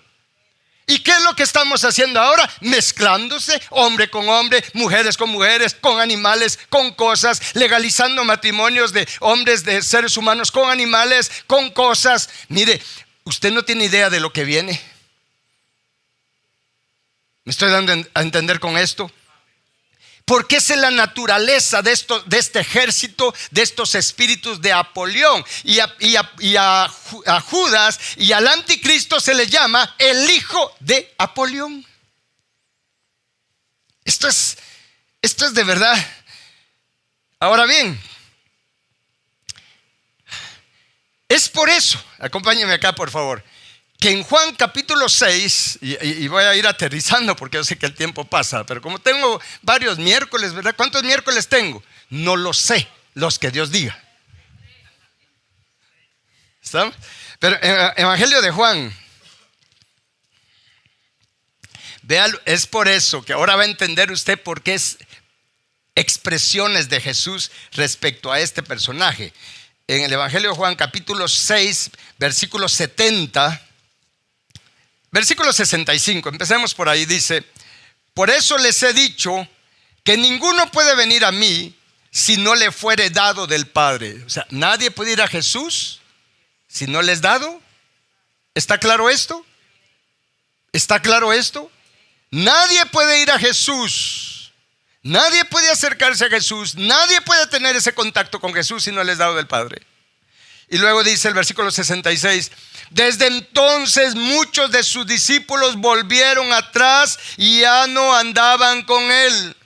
¿Y qué es lo que estamos haciendo ahora? Mezclándose, hombre con hombre, mujeres con mujeres, con animales, con cosas, legalizando matrimonios de hombres, de seres humanos con animales, con cosas. Mire, usted no tiene idea de lo que viene. ¿Me estoy dando a entender con esto? Porque esa es la naturaleza de este ejército, de estos espíritus de Apolión. Y a Judas y al anticristo se le llama el hijo de Apolión. Esto es de verdad. Ahora bien, es por eso, acompáñenme acá por favor, que en Juan capítulo 6, y voy a ir aterrizando porque yo sé que el tiempo pasa, pero como tengo varios miércoles, ¿verdad? ¿Cuántos miércoles tengo? No lo sé, los que Dios diga. ¿Estamos? Pero Evangelio de Juan, véalo, es por eso que ahora va a entender usted por qué es expresiones de Jesús respecto a este personaje. En el Evangelio de Juan capítulo 6, versículo 70, versículo 65, empecemos por ahí, dice: por eso les he dicho que ninguno puede venir a mí si no le fuere dado del Padre. O sea, nadie puede ir a Jesús si no le es dado. ¿Está claro esto? ¿Está claro esto? Nadie puede ir a Jesús, nadie puede acercarse a Jesús, nadie puede tener ese contacto con Jesús si no le es dado del Padre. Y luego dice el versículo 66: desde entonces muchos de sus discípulos volvieron atrás y ya no andaban con Él.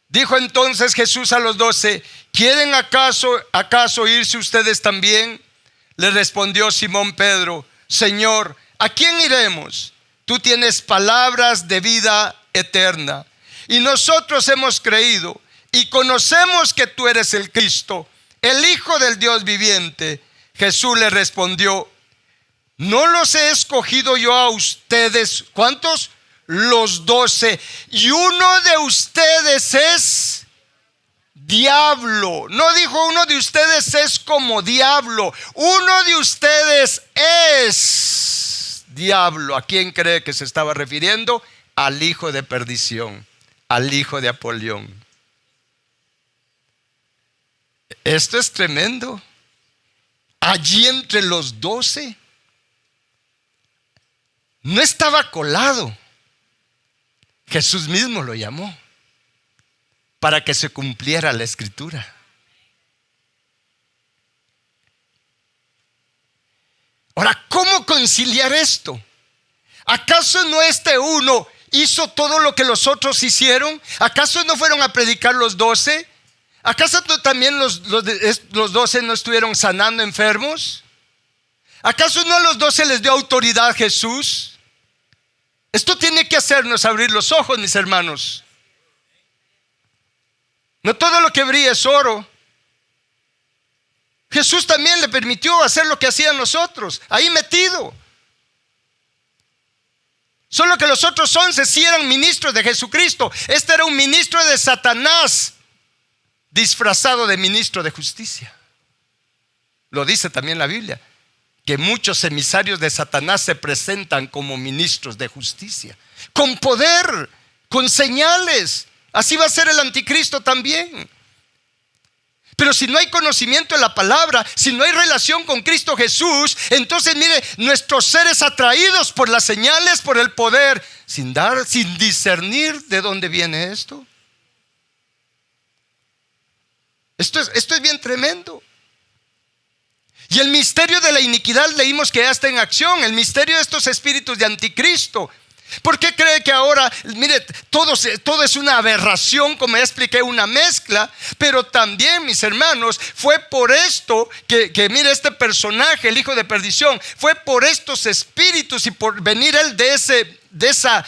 Dijo entonces Jesús a los 12: ¿quieren acaso irse ustedes también? Le respondió Simón Pedro: Señor, ¿a quién iremos? Tú tienes palabras de vida eterna, y nosotros hemos creído y conocemos que tú eres el Cristo, el Hijo del Dios viviente. Jesús le respondió: ¿no los he escogido yo a ustedes? ¿Cuántos? Los 12. Y uno de ustedes es diablo. No dijo uno de ustedes es como diablo. Uno de ustedes es diablo. ¿A quién cree que se estaba refiriendo? Al hijo de perdición, al hijo de Apolión. Esto es tremendo. Allí entre los 12 no estaba colado. Jesús mismo lo llamó para que se cumpliera la escritura. Ahora, ¿cómo conciliar esto? ¿Acaso no este uno hizo todo lo que los otros hicieron? ¿Acaso no fueron a predicar los 12? ¿Acaso también los 12 no estuvieron sanando enfermos? ¿Acaso no a los 12 les dio autoridad Jesús? Esto tiene que hacernos abrir los ojos, mis hermanos. No todo lo que brilla es oro. Jesús también le permitió hacer lo que hacían nosotros, ahí metido. Solo que los otros 11 sí eran ministros de Jesucristo. Este era un ministro de Satanás, disfrazado de ministro de justicia. Lo dice también la Biblia, que muchos emisarios de Satanás se presentan como ministros de justicia, con poder, con señales. Así va a ser el anticristo también. Pero si no hay conocimiento de la palabra, si no hay relación con Cristo Jesús, entonces mire, nuestros seres atraídos por las señales, por el poder, sin discernir de dónde viene esto. Esto es bien tremendo. Y el misterio de la iniquidad leímos que ya está en acción. El misterio de estos espíritus de anticristo. ¿Por qué cree que ahora, mire, todo es una aberración, como ya expliqué, una mezcla? Pero también, mis hermanos, fue por esto que mire, este personaje, el hijo de perdición, fue por estos espíritus y por venir él de esa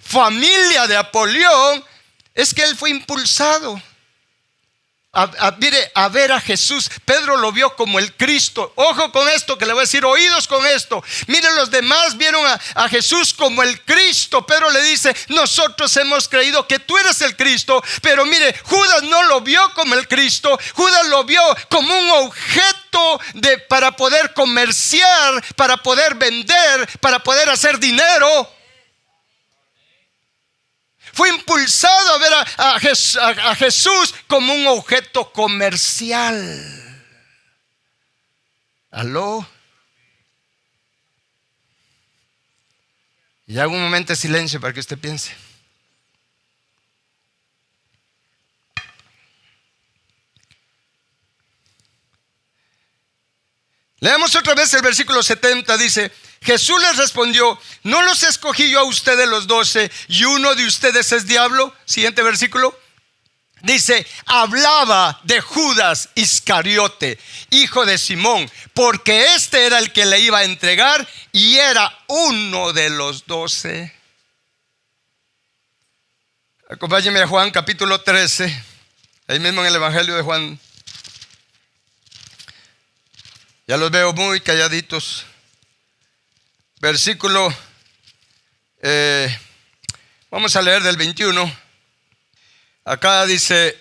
familia de Apolión, es que él fue impulsado a ver a Jesús. Pedro lo vio como el Cristo. Ojo con esto que le voy a decir, oídos con esto. Miren, los demás vieron a Jesús como el Cristo. Pedro le dice, nosotros hemos creído que tú eres el Cristo. Pero mire, Judas no lo vio como el Cristo. Judas lo vio como un objeto para poder comerciar, para poder vender, para poder hacer dinero. Fue impulsado a ver a Jesús como un objeto comercial. ¿Aló? Y hago un momento de silencio para que usted piense. Leamos otra vez el versículo 70, dice: Jesús les respondió, ¿no los escogí yo a ustedes los 12 y uno de ustedes es diablo? Siguiente versículo. Dice, hablaba de Judas Iscariote, hijo de Simón, porque este era el que le iba a entregar y era uno de los 12. Acompáñenme a Juan capítulo 13, ahí mismo en el Evangelio de Juan. Ya los veo muy calladitos. Versículo, vamos a leer del 21. Acá dice,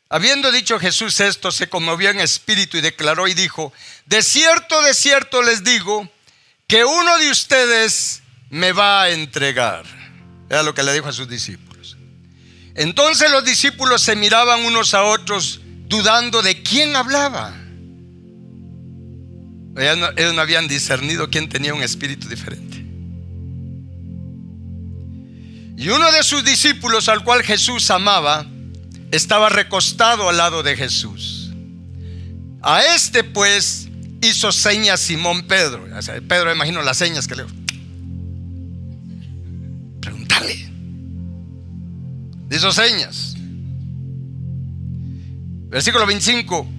habiendo dicho Jesús esto, se conmovió en espíritu y declaró y dijo, de cierto les digo, que uno de ustedes me va a entregar. Era lo que le dijo a sus discípulos. Entonces los discípulos se miraban unos a otros, dudando de quién hablaba. Ellos no habían discernido quién tenía un espíritu diferente. Y uno de sus discípulos, al cual Jesús amaba, estaba recostado al lado de Jesús. A este pues hizo señas Simón Pedro. O sea, Pedro, imagino las señas que le... Preguntarle. Hizo señas. Versículo 25.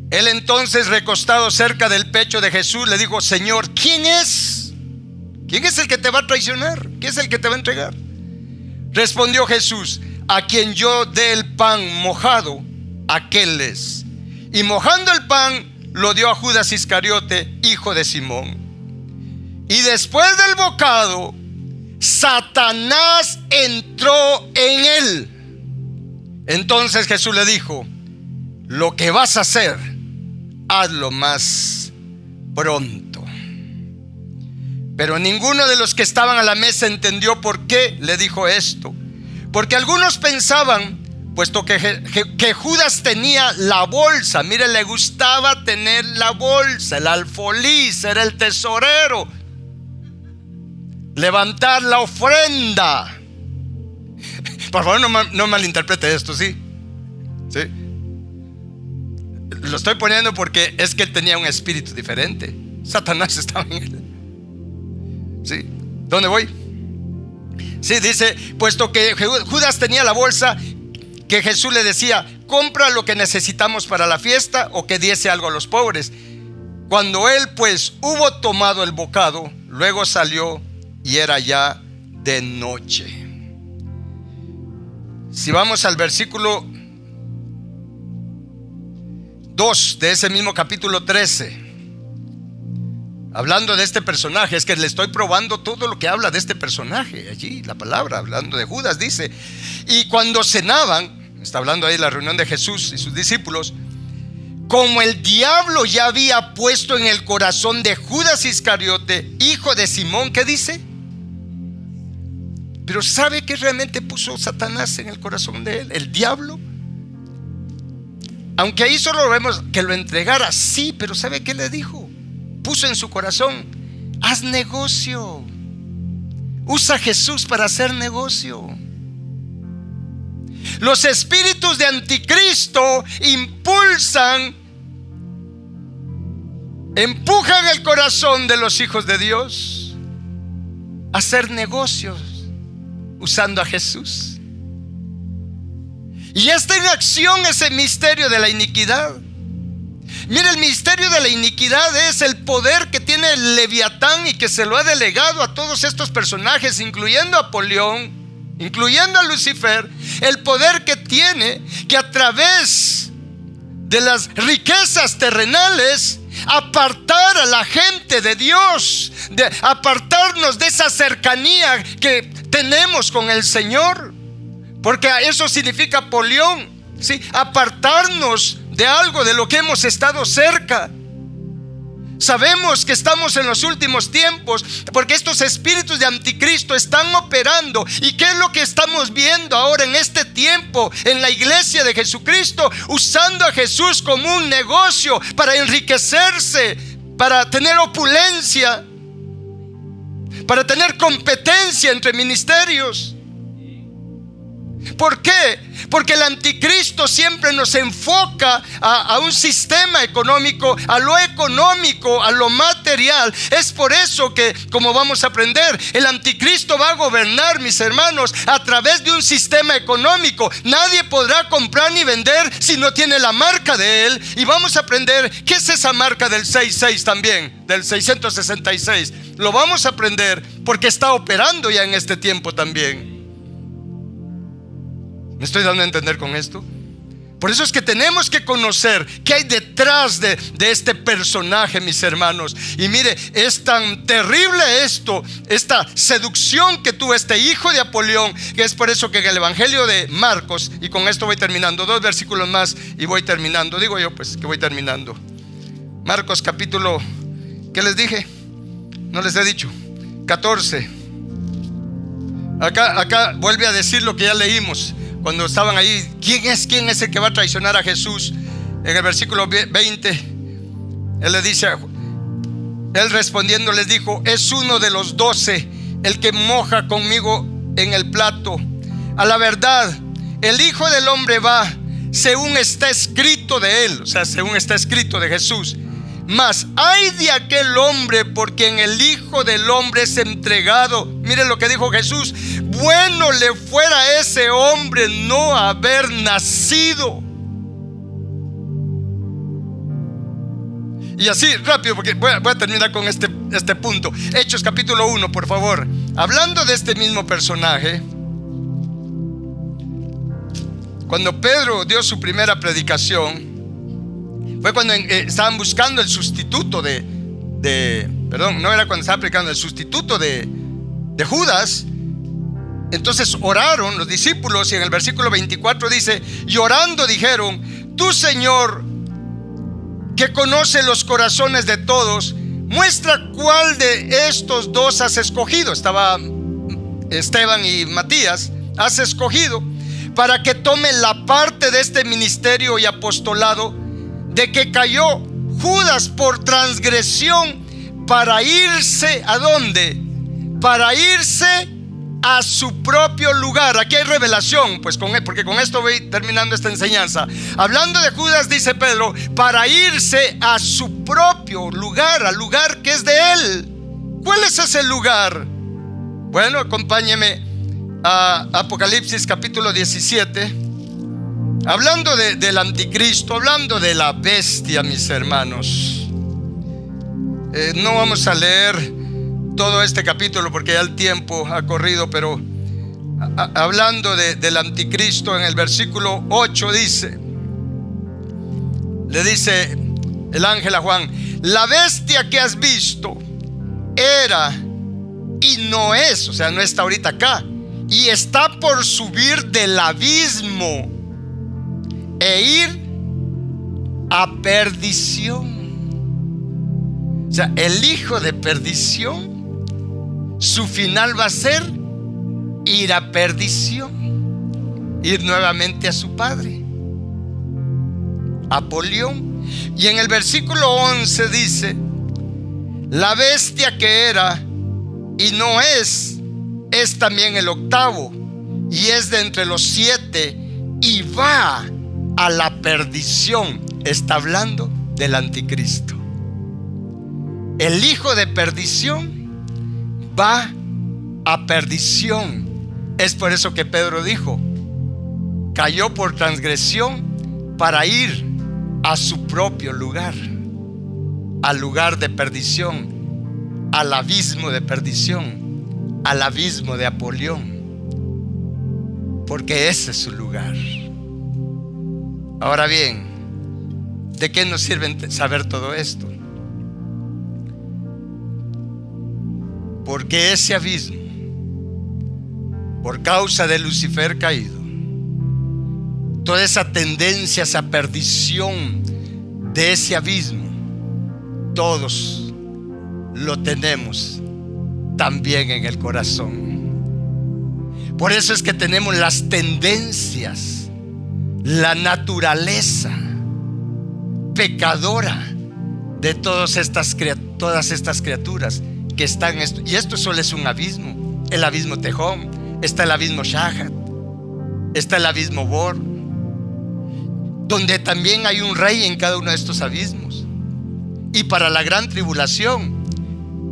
Él entonces, recostado cerca del pecho de Jesús, le dijo, Señor, ¿quién es? ¿Quién es el que te va a traicionar? ¿Quién es el que te va a entregar? Respondió Jesús, a quien yo dé el pan mojado, aquel es. Y mojando el pan, lo dio a Judas Iscariote, hijo de Simón. Y después del bocado, Satanás entró en él. Entonces Jesús le dijo, lo que vas a hacer, hazlo más pronto. Pero ninguno de los que estaban a la mesa entendió por qué le dijo esto. Porque algunos pensaban, puesto que Judas tenía la bolsa, mire, le gustaba tener la bolsa, el alfolí, era el tesorero, levantar la ofrenda. Por favor, no malinterprete esto, ¿sí? ¿Sí? Lo estoy poniendo porque es que él tenía un espíritu diferente. Satanás estaba en él. ¿Sí? ¿Dónde voy? Sí, dice, puesto que Judas tenía la bolsa, que Jesús le decía, compra lo que necesitamos para la fiesta o que diese algo a los pobres. Cuando él pues hubo tomado el bocado, luego salió y era ya de noche. Si vamos al versículo 2 de ese mismo capítulo 13, hablando de este personaje, es que le estoy probando todo lo que habla de este personaje. Allí la palabra, hablando de Judas, dice, y cuando cenaban, está hablando ahí de la reunión de Jesús y sus discípulos, como el diablo ya había puesto en el corazón de Judas Iscariote, hijo de Simón, ¿qué dice? Pero ¿sabe qué realmente puso Satanás en el corazón de él? El diablo. Aunque ahí solo vemos que lo entregara, sí, pero ¿sabe qué le dijo? Puso en su corazón, haz negocio. Usa a Jesús para hacer negocio. Los espíritus de anticristo empujan el corazón de los hijos de Dios a hacer negocios usando a Jesús. Y está en acción ese misterio de la iniquidad. Mire, el misterio de la iniquidad es el poder que tiene el Leviatán y que se lo ha delegado a todos estos personajes, incluyendo a Apolión, incluyendo a Lucifer, el poder que tiene, que a través de las riquezas terrenales apartar a la gente de Dios, de apartarnos de esa cercanía que tenemos con el Señor, porque eso significa polión, ¿sí? Apartarnos de algo de lo que hemos estado cerca. Sabemos que estamos en los últimos tiempos porque estos espíritus de anticristo están operando. ¿Y qué es lo que estamos viendo ahora en este tiempo en la iglesia de Jesucristo? Usando a Jesús como un negocio para enriquecerse, para tener opulencia, para tener competencia entre ministerios. ¿Por qué? Porque el anticristo siempre nos enfoca a un sistema económico, a lo económico, a lo material. Es por eso que, como vamos a aprender, el anticristo va a gobernar, mis hermanos, a través de un sistema económico. Nadie podrá comprar ni vender si no tiene la marca de él. Y vamos a aprender qué es esa marca del 66 también, del 666. Lo vamos a aprender porque está operando ya en este tiempo también. ¿Me estoy dando a entender con esto? Por eso es que tenemos que conocer qué hay detrás de este personaje, mis hermanos. Y mire, es tan terrible esto, esta seducción que tuvo este hijo de Apolión, que es por eso que en el Evangelio de Marcos, y con esto voy terminando, 2 versículos más y voy terminando. Digo yo pues que voy terminando. Marcos capítulo, ¿qué les dije? No les he dicho, 14. Acá vuelve a decir lo que ya leímos cuando estaban ahí. ¿Quién es el que va a traicionar a Jesús? En el versículo 20, él le dice, él respondiendo les dijo: es uno de los 12, el que moja conmigo en el plato. A la verdad, el Hijo del Hombre va según está escrito de él, o sea, según está escrito de Jesús. Mas ay de aquel hombre por quien el Hijo del Hombre es entregado. Miren lo que dijo Jesús: bueno le fuera a ese hombre no haber nacido. Y así rápido, porque voy a terminar con este punto. Hechos capítulo 1, por favor. Hablando de este mismo personaje, cuando Pedro dio su primera predicación, fue cuando estaban buscando el sustituto perdón, no era cuando estaba predicando, el sustituto de Judas. Entonces oraron los discípulos, y en el versículo 24 dice: y orando dijeron: tú, Señor, que conoce los corazones de todos, muestra cuál de estos dos has escogido. Estaba Esteban y Matías. Has escogido para que tome la parte de este ministerio y apostolado de que cayó Judas por transgresión, para irse ¿a dónde? Para irse a su propio lugar. Aquí hay revelación, pues porque con esto voy terminando esta enseñanza. Hablando de Judas, dice Pedro, para irse a su propio lugar, al lugar que es de él. ¿Cuál es ese lugar? Bueno, acompáñeme a Apocalipsis capítulo 17. Hablando del anticristo, hablando de la bestia, mis hermanos. No vamos a leer todo este capítulo porque ya el tiempo ha corrido, pero hablando del anticristo, en el versículo 8 dice, le dice el ángel a Juan: la bestia que has visto era y no es, o sea, no está ahorita acá, y está por subir del abismo e ir a perdición. O sea, el hijo de perdición, su final va a ser ir a perdición, ir nuevamente a su padre, Apolión. Y en el versículo 11 dice: la bestia que era y no es también el octavo, y es de entre los 7, y va a la perdición. Está hablando del anticristo. El hijo de perdición va a perdición. Es por eso que Pedro dijo: cayó por transgresión para ir a su propio lugar, al lugar de perdición, al abismo de perdición, al abismo de Apolión. porque ese es su lugar. Ahora bien, ¿de qué nos sirve saber todo esto? Porque ese abismo, por causa de Lucifer caído, toda esa tendencia, esa perdición de ese abismo, todos lo tenemos también en el corazón. Por eso es que tenemos las tendencias, la naturaleza pecadora de todas estas criaturas que están en esto. Y esto solo es un abismo. El abismo Tejón, está el abismo Shahat, está el abismo Bor, donde también hay un rey en cada uno de estos abismos. Y para la gran tribulación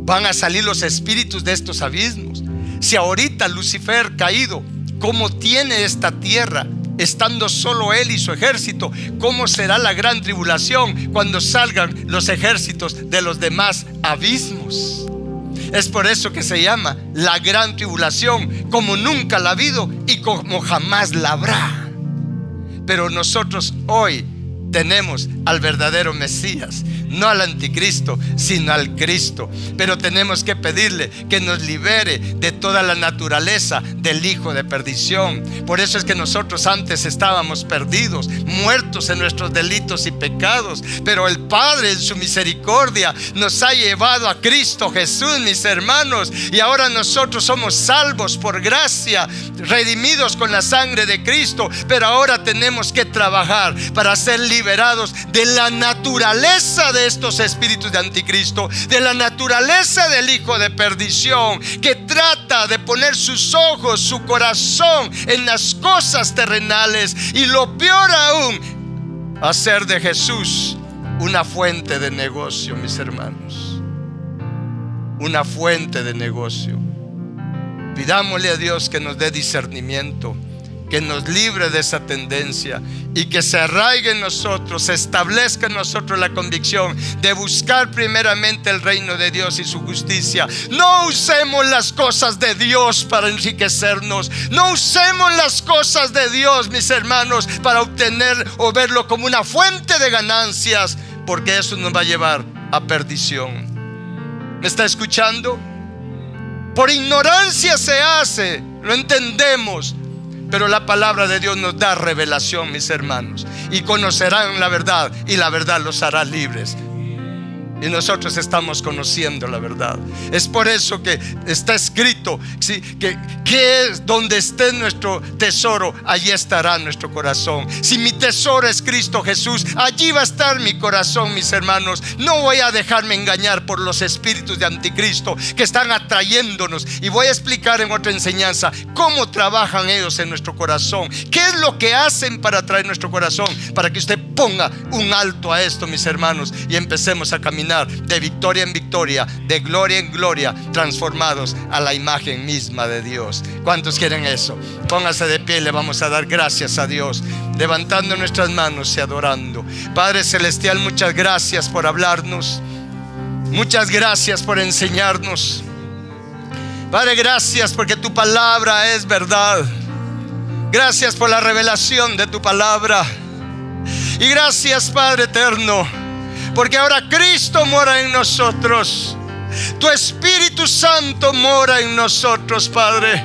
van a salir los espíritus de estos abismos. Si ahorita Lucifer caído, ¿cómo tiene esta tierra, estando solo él y su ejército? ¿Cómo será la gran tribulación cuando salgan los ejércitos de los demás abismos? Es por eso que se llama la gran tribulación, como nunca la ha habido y como jamás la habrá. Pero nosotros hoy tenemos al verdadero Mesías, no al anticristo, sino al Cristo. Pero tenemos que pedirle que nos libere de toda la naturaleza del hijo de perdición. Por eso es que nosotros antes estábamos perdidos, muertos en nuestros delitos y pecados, pero el Padre en su misericordia nos ha llevado a Cristo Jesús, mis hermanos, y ahora nosotros somos salvos por gracia, redimidos con la sangre de Cristo. Pero ahora tenemos que trabajar para ser liberados de la naturaleza de estos espíritus de anticristo, de la naturaleza del hijo de perdición, que trata de poner sus ojos, su corazón en las cosas terrenales, y lo peor aún, hacer de Jesús una fuente de negocio, mis hermanos, una fuente de negocio. Pidámosle a Dios que nos dé discernimiento, que nos libre de esa tendencia y que se arraigue en nosotros, se establezca en nosotros la convicción de buscar primeramente el reino de Dios y su justicia. No usemos las cosas de Dios para enriquecernos. No usemos las cosas de Dios, mis hermanos, para obtener o verlo como una fuente de ganancias, porque eso nos va a llevar a perdición. ¿Me está escuchando? Por ignorancia se hace, lo entendemos. Pero la palabra de Dios nos da revelación, mis hermanos, y conocerán la verdad, y la verdad los hará libres. Y nosotros estamos conociendo la verdad. Es por eso que está escrito, ¿sí?, que es donde esté nuestro tesoro, allí estará nuestro corazón. Si mi tesoro es Cristo Jesús, allí va a estar mi corazón, mis hermanos. No voy a dejarme engañar por los espíritus de anticristo que están atrayéndonos. Y voy a explicar en otra enseñanza cómo trabajan ellos en nuestro corazón, qué es lo que hacen para atraer nuestro corazón, para que usted ponga un alto a esto, mis hermanos, y empecemos a caminar de victoria en victoria, de gloria en gloria, transformados a la imagen misma de Dios. ¿Cuántos quieren eso? Póngase de pie y le vamos a dar gracias a Dios, levantando nuestras manos y adorando. Padre celestial, muchas gracias por hablarnos, muchas gracias por enseñarnos. Padre, gracias porque tu palabra es verdad. Gracias por la revelación de tu palabra. Y gracias, Padre eterno, porque ahora Cristo mora en nosotros. Tu Espíritu Santo mora en nosotros, Padre.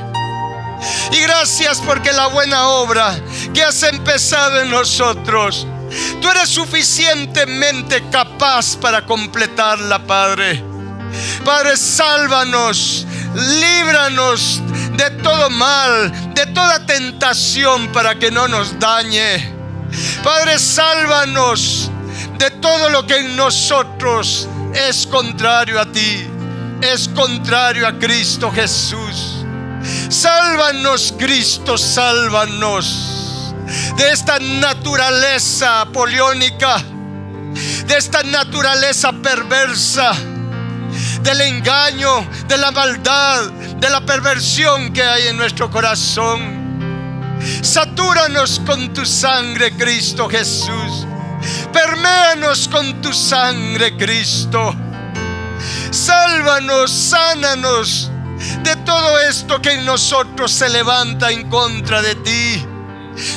Y gracias porque la buena obra que has empezado en nosotros, tú eres suficientemente capaz para completarla, Padre. Padre, sálvanos, líbranos de todo mal, de toda tentación, para que no nos dañe. Padre, sálvanos de todo lo que en nosotros es contrario a ti, es contrario a Cristo Jesús. Sálvanos, Cristo, sálvanos de esta naturaleza poliónica, de esta naturaleza perversa, del engaño, de la maldad, de la perversión que hay en nuestro corazón. Satúranos con tu sangre, Cristo Jesús. Perméanos con tu sangre, Cristo. Sálvanos, sánanos de todo esto que en nosotros se levanta en contra de ti,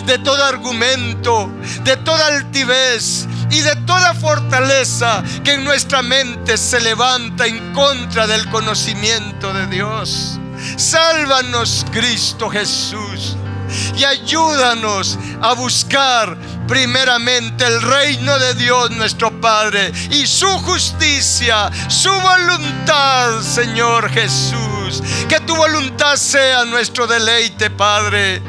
de todo argumento, de toda altivez y de toda fortaleza que en nuestra mente se levanta en contra del conocimiento de Dios. Sálvanos, Cristo Jesús, y ayúdanos a buscar primeramente el reino de Dios nuestro Padre y su justicia, su voluntad, Señor Jesús. Que tu voluntad sea nuestro deleite, Padre.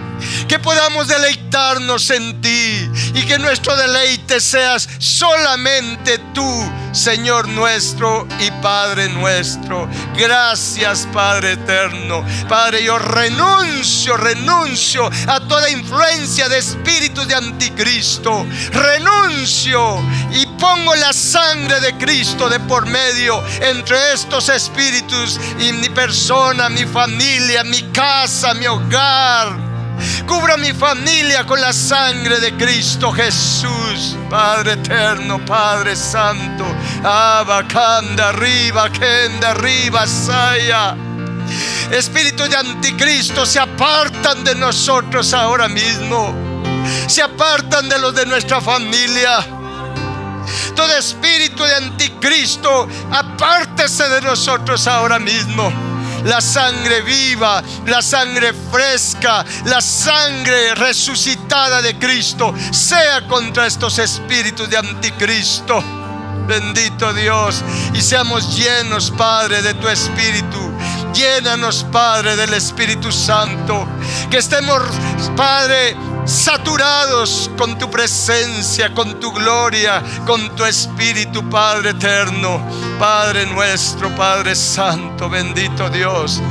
Que podamos deleitarnos en ti y que nuestro deleite seas solamente tú, Señor nuestro y Padre nuestro. Gracias, Padre eterno. Padre, yo renuncio a toda influencia de espíritus de anticristo. Renuncio y pongo la sangre de Cristo de por medio entre estos espíritus y mi persona, mi familia, mi casa, mi hogar. Cubra mi familia con la sangre de Cristo Jesús. Padre eterno, Padre santo. Abacanda arriba, kenda arriba, saya. Espíritus de anticristo se apartan de nosotros ahora mismo. Se apartan de los de nuestra familia. Todo espíritu de anticristo, apártese de nosotros ahora mismo. La sangre viva, la sangre fresca, la sangre resucitada de Cristo sea contra estos espíritus de anticristo. Bendito Dios, y seamos llenos, Padre, de tu Espíritu. Llénanos, Padre, del Espíritu Santo. Que estemos, Padre, saturados con tu presencia, con tu gloria, con tu Espíritu, Padre eterno. Padre nuestro, Padre santo, bendito Dios.